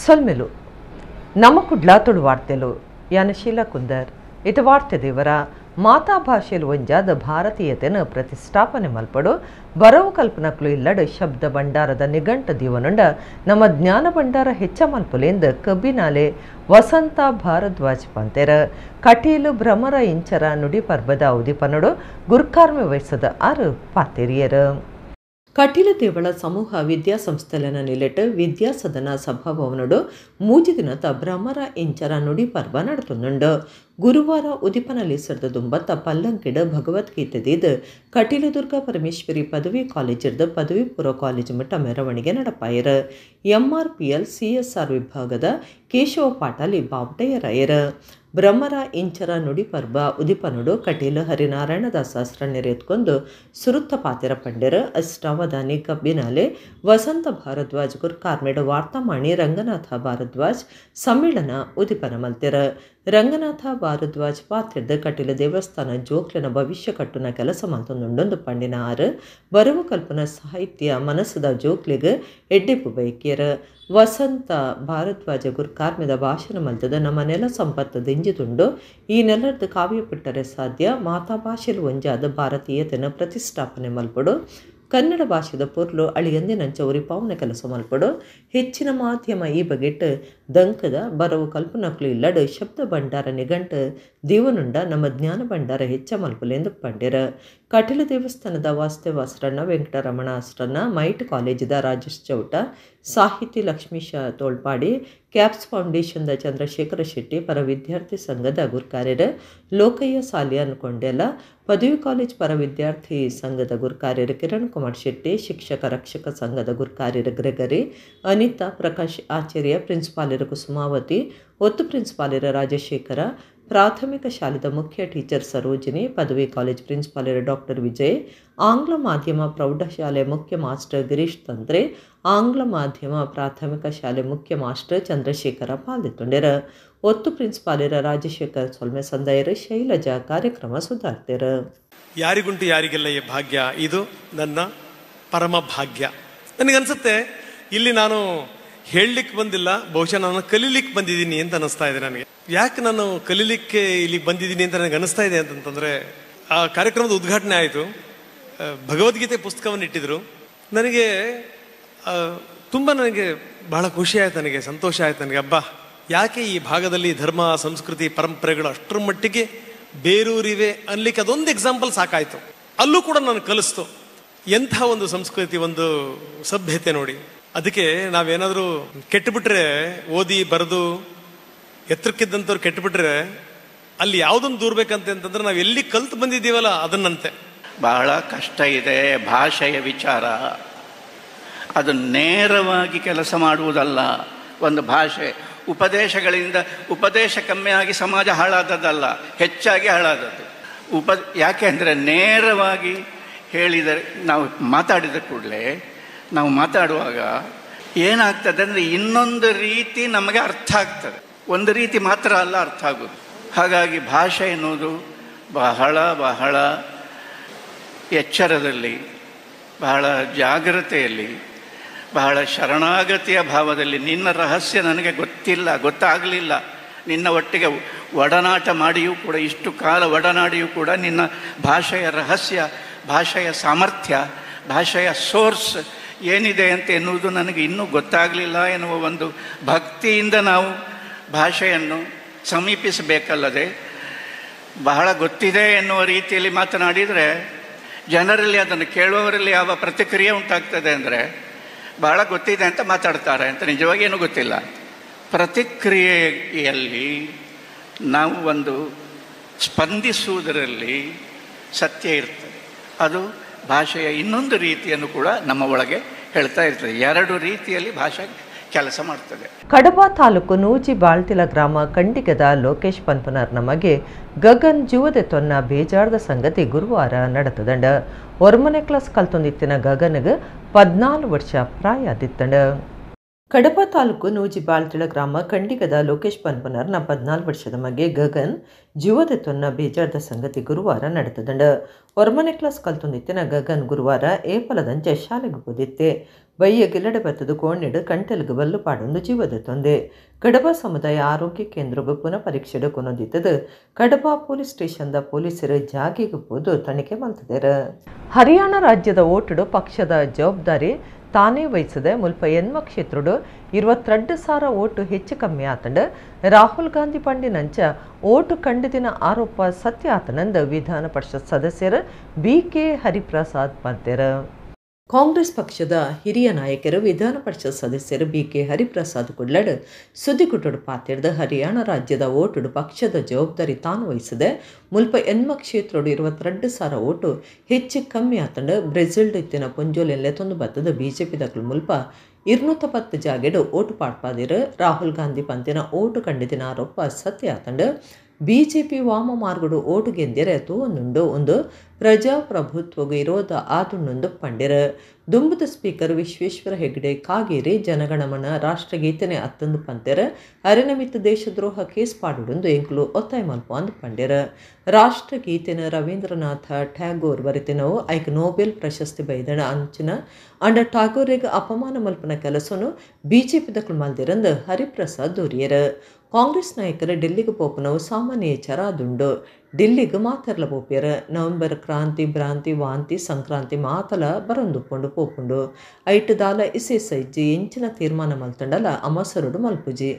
ಸೊಲ್ಮೆಲು ನಮ್ಮ ಕುಡ್ಲಾತುಡು ವಾರ್ತೆಲು ಯಾನ ಶೀಲಾ ಕುಂದರ್ ಇತ ವಾರ್ತೆ ದೇವರ ಮಾತಾ ಭಾಷೆಲು ಒಂಜಾದ ಭಾರತೀಯತೆನ ಪ್ರತಿಷ್ಠಾಪನೆ ಮಲ್ಪಡು ಬರವು ಕಲ್ಪನಕ್ಲು ಇಲ್ಲಡ ಶಬ್ದ ಭಂಡಾರದ ನಿಘಂಟ ದೀವನುಂಡ ನಮ್ಮ ಜ್ಞಾನ ಭಂಡಾರ ಹೆಚ್ಚ ಮಲ್ಪುಲೆಂದು ಕಬ್ಬಿನಾಲೆ ವಸಂತ ಭಾರದ್ವಾಜ್ ಪಂತೆರ ಕಟೀಲು ಭ್ರಮರ ಇಂಚರ ನುಡಿ ಪರ್ಬದ ಉದಿಪನಡು ಗುರುಕಾರ್ಮೆ ವಹಿಸದ ಆರು ಪಾತೆರಿಯರು ಕಟೀಲು ದೇವಳ ಸಮೂಹ ವಿದ್ಯಾಸಂಸ್ಥೆಲನ ನಿಲೆಟ್ ವಿದ್ಯಾಸದನ ಸಭಾಭವನಡು ಮೂಜಿ ದಿನದ ಭ್ರಮರ ಇಂಚರ ನುಡಿ ಪರ್ವ ನಡೆತುಂಡು ಗುರುವಾರ ಉದಿಪನಲ್ಲಿ ಸೆಡ್ದ ದುಂಬತ್ತ ಪಲ್ಲಂಕಿಡ ಭಗವದ್ಗೀತೆದಿದ್ದು ಕಟೀಲು ದುರ್ಗಾ ಪರಮೇಶ್ವರಿ ಪದವಿ ಕಾಲೇಜಿರ್ದ ಪದವಿ ಪೂರ್ವ ಕಾಲೇಜು ಮಟ್ಟ ಮೆರವಣಿಗೆ ನಡಪಾಯರ ಎಂಆರ್ಪಿಎಲ್ ಸಿಎಸ್ಆರ್ ವಿಭಾಗದ ಕೇಶವ ಪಾಟಲಿ ಬಾವಟೆಯರಾಯರ ಭ್ರಮರ ಇಂಚರ ನುಡಿ ಪರ್ವ ಉದಿಪನುಡು ಕಟೀಲು ಹರಿನಾರಾಯಣದಾಸ ಸಹಸ್ರಣ್ಯರು ಎತ್ಕೊಂಡು ಸುರುತ್ತ ಪಾತಿರ ಪಂಡ್ಯರ ಅಷ್ಟಾವಧಾನಿ ಕಬ್ಬಿನಾಲೆ ವಸಂತ ಭಾರದ್ವಾಜ್ ಗುರ್ಕಾರ್ಮೆಡ್ ವಾರ್ತಾಮಾಣಿ ರಂಗನಾಥ ಭಾರದ್ವಾಜ್ ಸಮ್ಮೇಳನ ಉದಿಪನ ಮಲ್ತಿರ ರಂಗನಾಥ ಭಾರದ್ವಾಜ್ ಪಾತ್ರದ ಕಟೀಲು ದೇವಸ್ಥಾನ ಜೋಕ್ಲಿನ ಭವಿಷ್ಯ ಕಟ್ಟುನ ಕೆಲಸ ಮಲ್ತೊಂದುಂಡೊಂದು ಪಂಡಿನ ಆರು ಬರವು ಕಲ್ಪನಾ ಸಾಹಿತ್ಯ ಮನಸ್ಸದ ಜೋಕ್ಲಿಗೆ ಎಡ್ಡೆಪು ಬೈಕಿಯರ ವಸಂತ ಭಾರದ್ವಾಜ ಗುರ್ಕಾರ್ಮೆದ ಭಾಷಣ ಮಲ್ತದ ನಮ್ಮ ನೆಲ ಸಂಪತ್ತು ದಿಂಜಿದುಂಡು ಈ ನೆಲದ ಕಾವ್ಯ ಬಿಟ್ಟರೆ ಸಾಧ್ಯ ಮಾತಾ ಭಾಷೆಲು ಒಂಜಾದ ಭಾರತೀಯತೆನ ಪ್ರತಿಷ್ಠಾಪನೆ ಮಲ್ಪಡು ಕನ್ನಡ ಭಾಷೆದ ಪೊರ್ಲು ಅಳಿಯಂದಿನಂಚ ಉರಿಪಾವನ ಕೆಲಸ ಮಲ್ಪಡು ಹೆಚ್ಚಿನ ಮಾಧ್ಯಮ ಈ ಬಗೆಟ್ ದಂಕದ ಬರವು ಕಲ್ಪನಕ್ಲು ಇಲ್ಲಡು ಶಬ್ದ ಭಂಡಾರ ನಿಘಂಟ ದೇವನುಂಡ ನಮ್ಮ ಜ್ಞಾನ ಭಂಡಾರ ಹೆಚ್ಚ ಮಲ್ಪುಲೆಂದು ಪಂಡ್ಯರ ಕಟೀಲು ದೇವಸ್ಥಾನದ ವಾಸ್ತವ ಅಸ್ರಣ್ಣ ವೆಂಕಟರಮಣ ಅಸ್ರಣ್ಣ ಮೈಟ್ ಕಾಲೇಜಿದ ರಾಜೇಶ್ ಚೌಟ ಸಾಹಿತಿ ಲಕ್ಷ್ಮೀಶ ತೋಳ್ಪಾಡಿ ಕ್ಯಾಪ್ಸ್ ಫೌಂಡೇಶನ್ದ ಚಂದ್ರಶೇಖರ ಶೆಟ್ಟಿ ಪರ ವಿದ್ಯಾರ್ಥಿ ಸಂಘದ ಗುರ್ಕಾರ್ಯರ ಲೋಕಯ್ಯ ಸಾಲಿಯಾನ್ ಕೊಂಡೆಲ ಪದವಿ ಕಾಲೇಜ್ ಪರ ವಿದ್ಯಾರ್ಥಿ ಸಂಘದ ಗುರ್ಕಾರ್ಯರ ಕಿರಣ್ ಕುಮಾರ್ ಶೆಟ್ಟಿ ಶಿಕ್ಷಕ ರಕ್ಷಕ ಸಂಘದ ಗುರ್ಕಾರ್ಯರ ಗ್ರೆಗರಿ ಅನಿತಾ ಪ್ರಕಾಶ್ ಆಚಾರ್ಯ ಪ್ರಿನ್ಸಿಪಾಲರ ಕುಸುಮಾವತಿ ಒತ್ತು ಪ್ರಿನ್ಸಿಪಾಲರ ರಾಜಶೇಖರ ಪ್ರಾಥಮಿಕ ಶಾಲೆದ ಮುಖ್ಯ ಟೀಚರ್ ಸರೋಜಿನಿ ಪದವಿ ಕಾಲೇಜ್ ಪ್ರಿನ್ಸಿಪಾಲರ ಡಾಕ್ಟರ್ ವಿಜಯ್ ಆಂಗ್ಲ ಮಾಧ್ಯಮ ಪ್ರೌಢಶಾಲೆ ಮುಖ್ಯ ಮಾಸ್ಟರ್ ಗಿರೀಶ್ ತಂತ್ರೆ ಆಂಗ್ಲ ಮಾಧ್ಯಮ ಪ್ರಾಥಮಿಕ ಶಾಲೆ ಮುಖ್ಯ ಮಾಸ್ಟರ್ ಚಂದ್ರಶೇಖರ ಪಾಲ್ದಿತ್ತುಂಡ್ಯರ ಒತ್ತು ಪ್ರಿನ್ಸಿಪಾಲರ ರಾಜಶೇಖರ್ ಸೊಲ್ಮೆ ಸಂದಾಯರು ಶೈಲಜಾ ಕಾರ್ಯಕ್ರಮ ಸುಧಾರ್ತೆರ ಯಾರಿಗುಂಟು ಯಾರಿಗೆಲ್ಲ ಈ ಭಾಗ್ಯ ಇದು ನನ್ನ ಪರಮ ಭಾಗ್ಯ. ನನಗನ್ಸುತ್ತೆ ಇಲ್ಲಿ ನಾನು ಹೇಳಲಿಕ್ಕೆ ಬಂದಿಲ್ಲ, ಬಹುಶಃ ನಾನು ಕಲೀಲಿಕ್ಕೆ ಬಂದಿದ್ದೀನಿ ಅಂತ ಅನಿಸ್ತಾ ಇದೆ ನನಗೆ. ಯಾಕೆ ನಾನು ಕಲೀಲಿಕ್ಕೆ ಇಲ್ಲಿಗೆ ಬಂದಿದ್ದೀನಿ ಅಂತ ನನಗೆ ಅನಿಸ್ತಾ ಇದೆ ಅಂತಂತಂದ್ರೆ, ಆ ಕಾರ್ಯಕ್ರಮದ ಉದ್ಘಾಟನೆ ಆಯಿತು, ಭಗವದ್ಗೀತೆ ಪುಸ್ತಕವನ್ನು ಇಟ್ಟಿದ್ರು. ನನಗೆ ತುಂಬ ಬಹಳ ಖುಷಿ ಆಯ್ತು, ನನಗೆ ಸಂತೋಷ ಆಯ್ತು. ನನಗೆ ಹಬ್ಬ ಯಾಕೆ ಈ ಭಾಗದಲ್ಲಿ ಧರ್ಮ ಸಂಸ್ಕೃತಿ ಪರಂಪರೆಗಳು ಅಷ್ಟರ ಮಟ್ಟಿಗೆ ಬೇರೂರಿವೆ ಅನ್ಲಿಕ್ಕೆ ಅದೊಂದು ಎಕ್ಸಾಂಪಲ್ ಸಾಕಾಯ್ತು. ಅಲ್ಲೂ ಕೂಡ ನಾನು ಕಲಿಸ್ತು ಎಂಥ ಒಂದು ಸಂಸ್ಕೃತಿ, ಒಂದು ಸಭ್ಯತೆ ನೋಡಿ. ಅದಕ್ಕೆ ನಾವೇನಾದ್ರೂ ಕೆಟ್ಟುಬಿಟ್ರೆ, ಓದಿ ಬರೆದು ಎತ್ತರಕ್ಕಿದ್ದಂಥವ್ರು ಕೆಟ್ಟುಬಿಟ್ರೆ ಅಲ್ಲಿ ಯಾವುದನ್ನು ದೂರ್ಬೇಕಂತೆ ಅಂತಂದ್ರೆ ನಾವು ಎಲ್ಲಿ ಕಲ್ತು ಬಂದಿದ್ದೀವಲ್ಲ ಅದನ್ನಂತೆ. ಬಹಳ ಕಷ್ಟ ಇದೆ ಭಾಷೆಯ ವಿಚಾರ. ಅದು ನೇರವಾಗಿ ಕೆಲಸ ಮಾಡುವುದಲ್ಲ. ಒಂದು ಭಾಷೆ ಉಪದೇಶಗಳಿಂದ ಉಪದೇಶ ಕಮ್ಮಿಯಾಗಿ ಸಮಾಜ ಹಾಳಾದದ್ದಲ್ಲ, ಹೆಚ್ಚಾಗಿ ಹಾಳಾದದ್ದು. ಯಾಕೆ ಅಂದರೆ ನೇರವಾಗಿ ಹೇಳಿದರೆ, ನಾವು ಮಾತಾಡಿದ ಕೂಡಲೇ ನಾವು ಮಾತಾಡುವಾಗ ಏನಾಗ್ತದೆ ಅಂದರೆ ಇನ್ನೊಂದು ರೀತಿ ನಮಗೆ ಅರ್ಥ ಆಗ್ತದೆ, ಒಂದು ರೀತಿ ಮಾತ್ರ ಅಲ್ಲ ಅರ್ಥ ಆಗೋದು. ಹಾಗಾಗಿ ಭಾಷೆ ಎನ್ನುವುದು ಬಹಳ ಬಹಳ ಎಚ್ಚರದಲ್ಲಿ, ಬಹಳ ಜಾಗ್ರತೆಯಲ್ಲಿ, ಬಹಳ ಶರಣಾಗತಿಯ ಭಾವದಲ್ಲಿ, ನಿನ್ನ ರಹಸ್ಯ ನನಗೆ ಗೊತ್ತಿಲ್ಲ, ಗೊತ್ತಾಗಲಿಲ್ಲ, ನಿನ್ನ ಒಟ್ಟಿಗೆ ಒಡನಾಟ ಮಾಡಿಯೂ ಕೂಡ, ಇಷ್ಟು ಕಾಲ ಒಡನಾಡಿಯೂ ಕೂಡ ನಿನ್ನ ಭಾಷೆಯ ರಹಸ್ಯ, ಭಾಷೆಯ ಸಾಮರ್ಥ್ಯ, ಭಾಷೆಯ ಸೋರ್ಸ್ ಏನಿದೆ ಅಂತ ಎನ್ನುವುದು ನನಗೆ ಇನ್ನೂ ಗೊತ್ತಾಗಲಿಲ್ಲ ಎನ್ನುವ ಒಂದು ಭಕ್ತಿಯಿಂದ ನಾವು ಭಾಷೆಯನ್ನು ಸಮೀಪಿಸಬೇಕಲ್ಲದೆ, ಬಹಳ ಗೊತ್ತಿದೆ ಎನ್ನುವ ರೀತಿಯಲ್ಲಿ ಮಾತನಾಡಿದರೆ ಜನರಲ್ಲಿ, ಅದನ್ನು ಕೇಳುವವರಲ್ಲಿ ಯಾವ ಪ್ರತಿಕ್ರಿಯೆ ಉಂಟಾಗ್ತದೆ ಅಂದರೆ, ಬಹಳ ಗೊತ್ತಿದೆ ಅಂತ ಮಾತಾಡ್ತಾರೆ ಅಂತ, ನಿಜವಾಗಿ ಏನೂ ಗೊತ್ತಿಲ್ಲ. ಪ್ರತಿಕ್ರಿಯೆಯಲ್ಲಿ ನಾವು ಒಂದು ಸ್ಪಂದಿಸುವುದರಲ್ಲಿ ಸತ್ಯ ಇರ್ತದೆ. ಅದು ಭಾಷೆಯ ಇನ್ನೊಂದು ರೀತಿಯನ್ನು ಕೂಡ ನಮ್ಮ ಒಳಗೆ ಹೇಳ್ತಾ ಇರ್ತದೆ. ಎರಡು ರೀತಿಯಲ್ಲಿ ಭಾಷೆ ಕೆಲಸ ಮಾಡ್ತದೆ. ಕಡಬ ತಾಲೂಕು ನೂಜಿ ಬಾಳ್ತಿಲ ಗ್ರಾಮ ಕಂಡಿಗದ ಲೋಕೇಶ್ ಪನ್ಪನರ್ ನಮಗೆ ಗಗನ್ ಜುವದೆ ತೊನ್ನ ಬೇಜಾರ್ದ ಸಂಗತಿ ಗುರುವಾರ ನಡೆತದಂಡ. ಒರ್ಮನೆ ಕ್ಲಾಸ್ ಕಲ್ತೊಂದಿತ್ತಿನ ಗಗನ್ಗೆ 14 ವರ್ಷ ಪ್ರಾಯ ಆದಿತ್ತಂಡ. ಕಡಪ ತಾಲೂಕು ನೂಜಿಬಾಳ್ತಿಳ ಗ್ರಾಮ ಕಂಡಿಗದ ಲೋಕೇಶ್ ಪನ್ಪನರ್ನ 14 ವರ್ಷದ ಮಗೆ ಗಗನ್ ಜೀವದೆತ್ತೊನ್ನ ಬೇಜಾರದ ಸಂಗತಿ ಗುರುವಾರ ನಡೆತದಂಡ ಹೊರಮನೆ ಕ್ಲಾಸ್ ಕಲ್ತೊಂದಿತ್ತಿನ ಗಗನ್ ಗುರುವಾರ ಏಪಲದಂಚೆ ಶಾಲೆಗೆ ಹೋದಿತ್ತೆ ಬಯ್ಯ ಗಿಲ್ಲಡೆ ಬತ್ತದು ಕೋಣಿಡು ಕಂಟೆಲ್ಗೆ ಬಲ್ಲು ಪಾಡೊಂದು ಜೀವದೆತ್ತೊಂದೆ ಕಡಪ ಸಮುದಾಯ ಆರೋಗ್ಯ ಕೇಂದ್ರಗೂ ಪುನಃ ಪರೀಕ್ಷೆಡು ಕೊನೊಂದಿತ್ತದು ಕಡಪ ಪೊಲೀಸ್ ಸ್ಟೇಷನ್ದ ಪೊಲೀಸರು ಜಾಗಿಗೆ ಹೋದು ತನಿಖೆ ಮಾಡ್ತಿದ್ದಾರೆ. ಹರಿಯಾಣ ರಾಜ್ಯದ ಓಟುಡು ಪಕ್ಷದ ಜವಾಬ್ದಾರಿ ತಾನೇ ವಹಿಸದೆ ಮುಲ್ಪ ಎನ್ಮ ಕ್ಷೇತ್ರಡು 22,000 ಓಟು ಹೆಚ್ಚು ಕಮ್ಮಿ ಆತಂಡ ರಾಹುಲ್ ಗಾಂಧಿ ಪಂಡಿನಂಚ ಓಟು ಕಂಡಿದಿನ ಆರೋಪ ಸತ್ಯ ಆತನಂದ ವಿಧಾನ ಪರಿಷತ್ ಸದಸ್ಯರು BK ಹರಿಪ್ರಸಾದ್ ಪಂತೆರ. ಕಾಂಗ್ರೆಸ್ ಪಕ್ಷದ ಹಿರಿಯ ನಾಯಕರು ವಿಧಾನ ಪರಿಷತ್ ಸದಸ್ಯರು BK ಹರಿಪ್ರಸಾದ್ ಕುಡ್ಲಡ್ ಸುದ್ದಿಗುಟ್ಟುಡು ಪಾತಿರ್ದ ಹರಿಯಾಣ ರಾಜ್ಯದ ಓಟುಡು ಪಕ್ಷದ ಜವಾಬ್ದಾರಿ ತಾನು ವಹಿಸದೆ ಮುಲ್ಪ ಎನ್ಮ ಕ್ಷೇತ್ರಡು 22,000 ಓಟು ಹೆಚ್ಚು ಕಮ್ಮಿ ಆತಂಡ ಬ್ರೆಜಿಲ್ಡ್ ಇತ್ತಿನ ಪುಂಜೋಲೆಲ್ಲೇ ತೊಂದು ಬತ್ತದ BJP ದಕ್ಲು ಮುಲ್ಪ 210 ಜಾಗೆಡು ಓಟು ಪಾಡ್ಪಾದಿರು ರಾಹುಲ್ ಗಾಂಧಿ ಪಂತಿನ ಓಟು ಕಂಡಿದಿನ ಆರೋಪ ಸತ್ಯ ಆತಂಡ BJP ವಾಮ ಮಾರ್ಗಡು ಓಟು ಗೆಂದಿರೆ ತೂವೊಂದುಂಡು ಒಂದು ಪ್ರಜಾಪ್ರಭುತ್ವ ವಿರೋಧ ಆತುಂಡೊಂದು ಪಂಡಿರ ದುಂಬುದ ಸ್ಪೀಕರ್ ವಿಶ್ವೇಶ್ವರ ಹೆಗ್ಡೆ ಕಾಗೇರಿ ಜನಗಣಮನ ರಾಷ್ಟ್ರಗೀತೆನೆ ಅತ್ತೊಂದು ಪಂತೆರ ಅರೆನಮಿತ್ತ ದೇಶದ್ರೋಹ ಕೇಸ್ ಪಾಡುಡೊಂದು ಎಂಕ್ಲು ಒತ್ತಾಯ ಮಲ್ಪ ಅಂದು ಪಂಡಿರ ರಾಷ್ಟ್ರಗೀತೆನ ರವೀಂದ್ರನಾಥ ಟ್ಯಾಗೋರ್ ಬರೆತಿನವು ಐಕ್ ನೊಬೆಲ್ ಪ್ರಶಸ್ತಿ ಬೈದಣ ಅಂಚಿನ ಅಂಡ ಟಾಗೋರಿಗೆ ಅಪಮಾನ ಮಲ್ಪನ ಕೆಲಸನು BJP ದಕ್ಲು ಮಲ್ದಿರಂದು ಹರಿಪ್ರಸಾದ್ ದೂರಿಯರ. ಕಾಂಗ್ರೆಸ್ ನಾಯಕರು ಡೆಲ್ಲಿಗೆ ಪೋಪನವು ಸಾಮಾನ್ಯ ಚರಾದುಂಡು ಡೆಲ್ಲಿಗೆ ಮಾತರ್ಲ ಪೋಪ್ಯರ ನವಂಬರ್ ಕ್ರಾಂತಿ ಭ್ರಾಂತಿ ವಾಂತಿ ಸಂಕ್ರಾಂತಿ ಮಾತಲ ಬರೊಂದುಪ್ಪುಂಡು ಪೋಪುಂಡು ಐಟ್ ದಾಲ ಇಸೆಸೈಜಿ ಎಂಚಿನ ತೀರ್ಮಾನ ಮಲ್ತಂಡಲ ಅಮಸರುಡು ಮಲ್ಪುಜಿ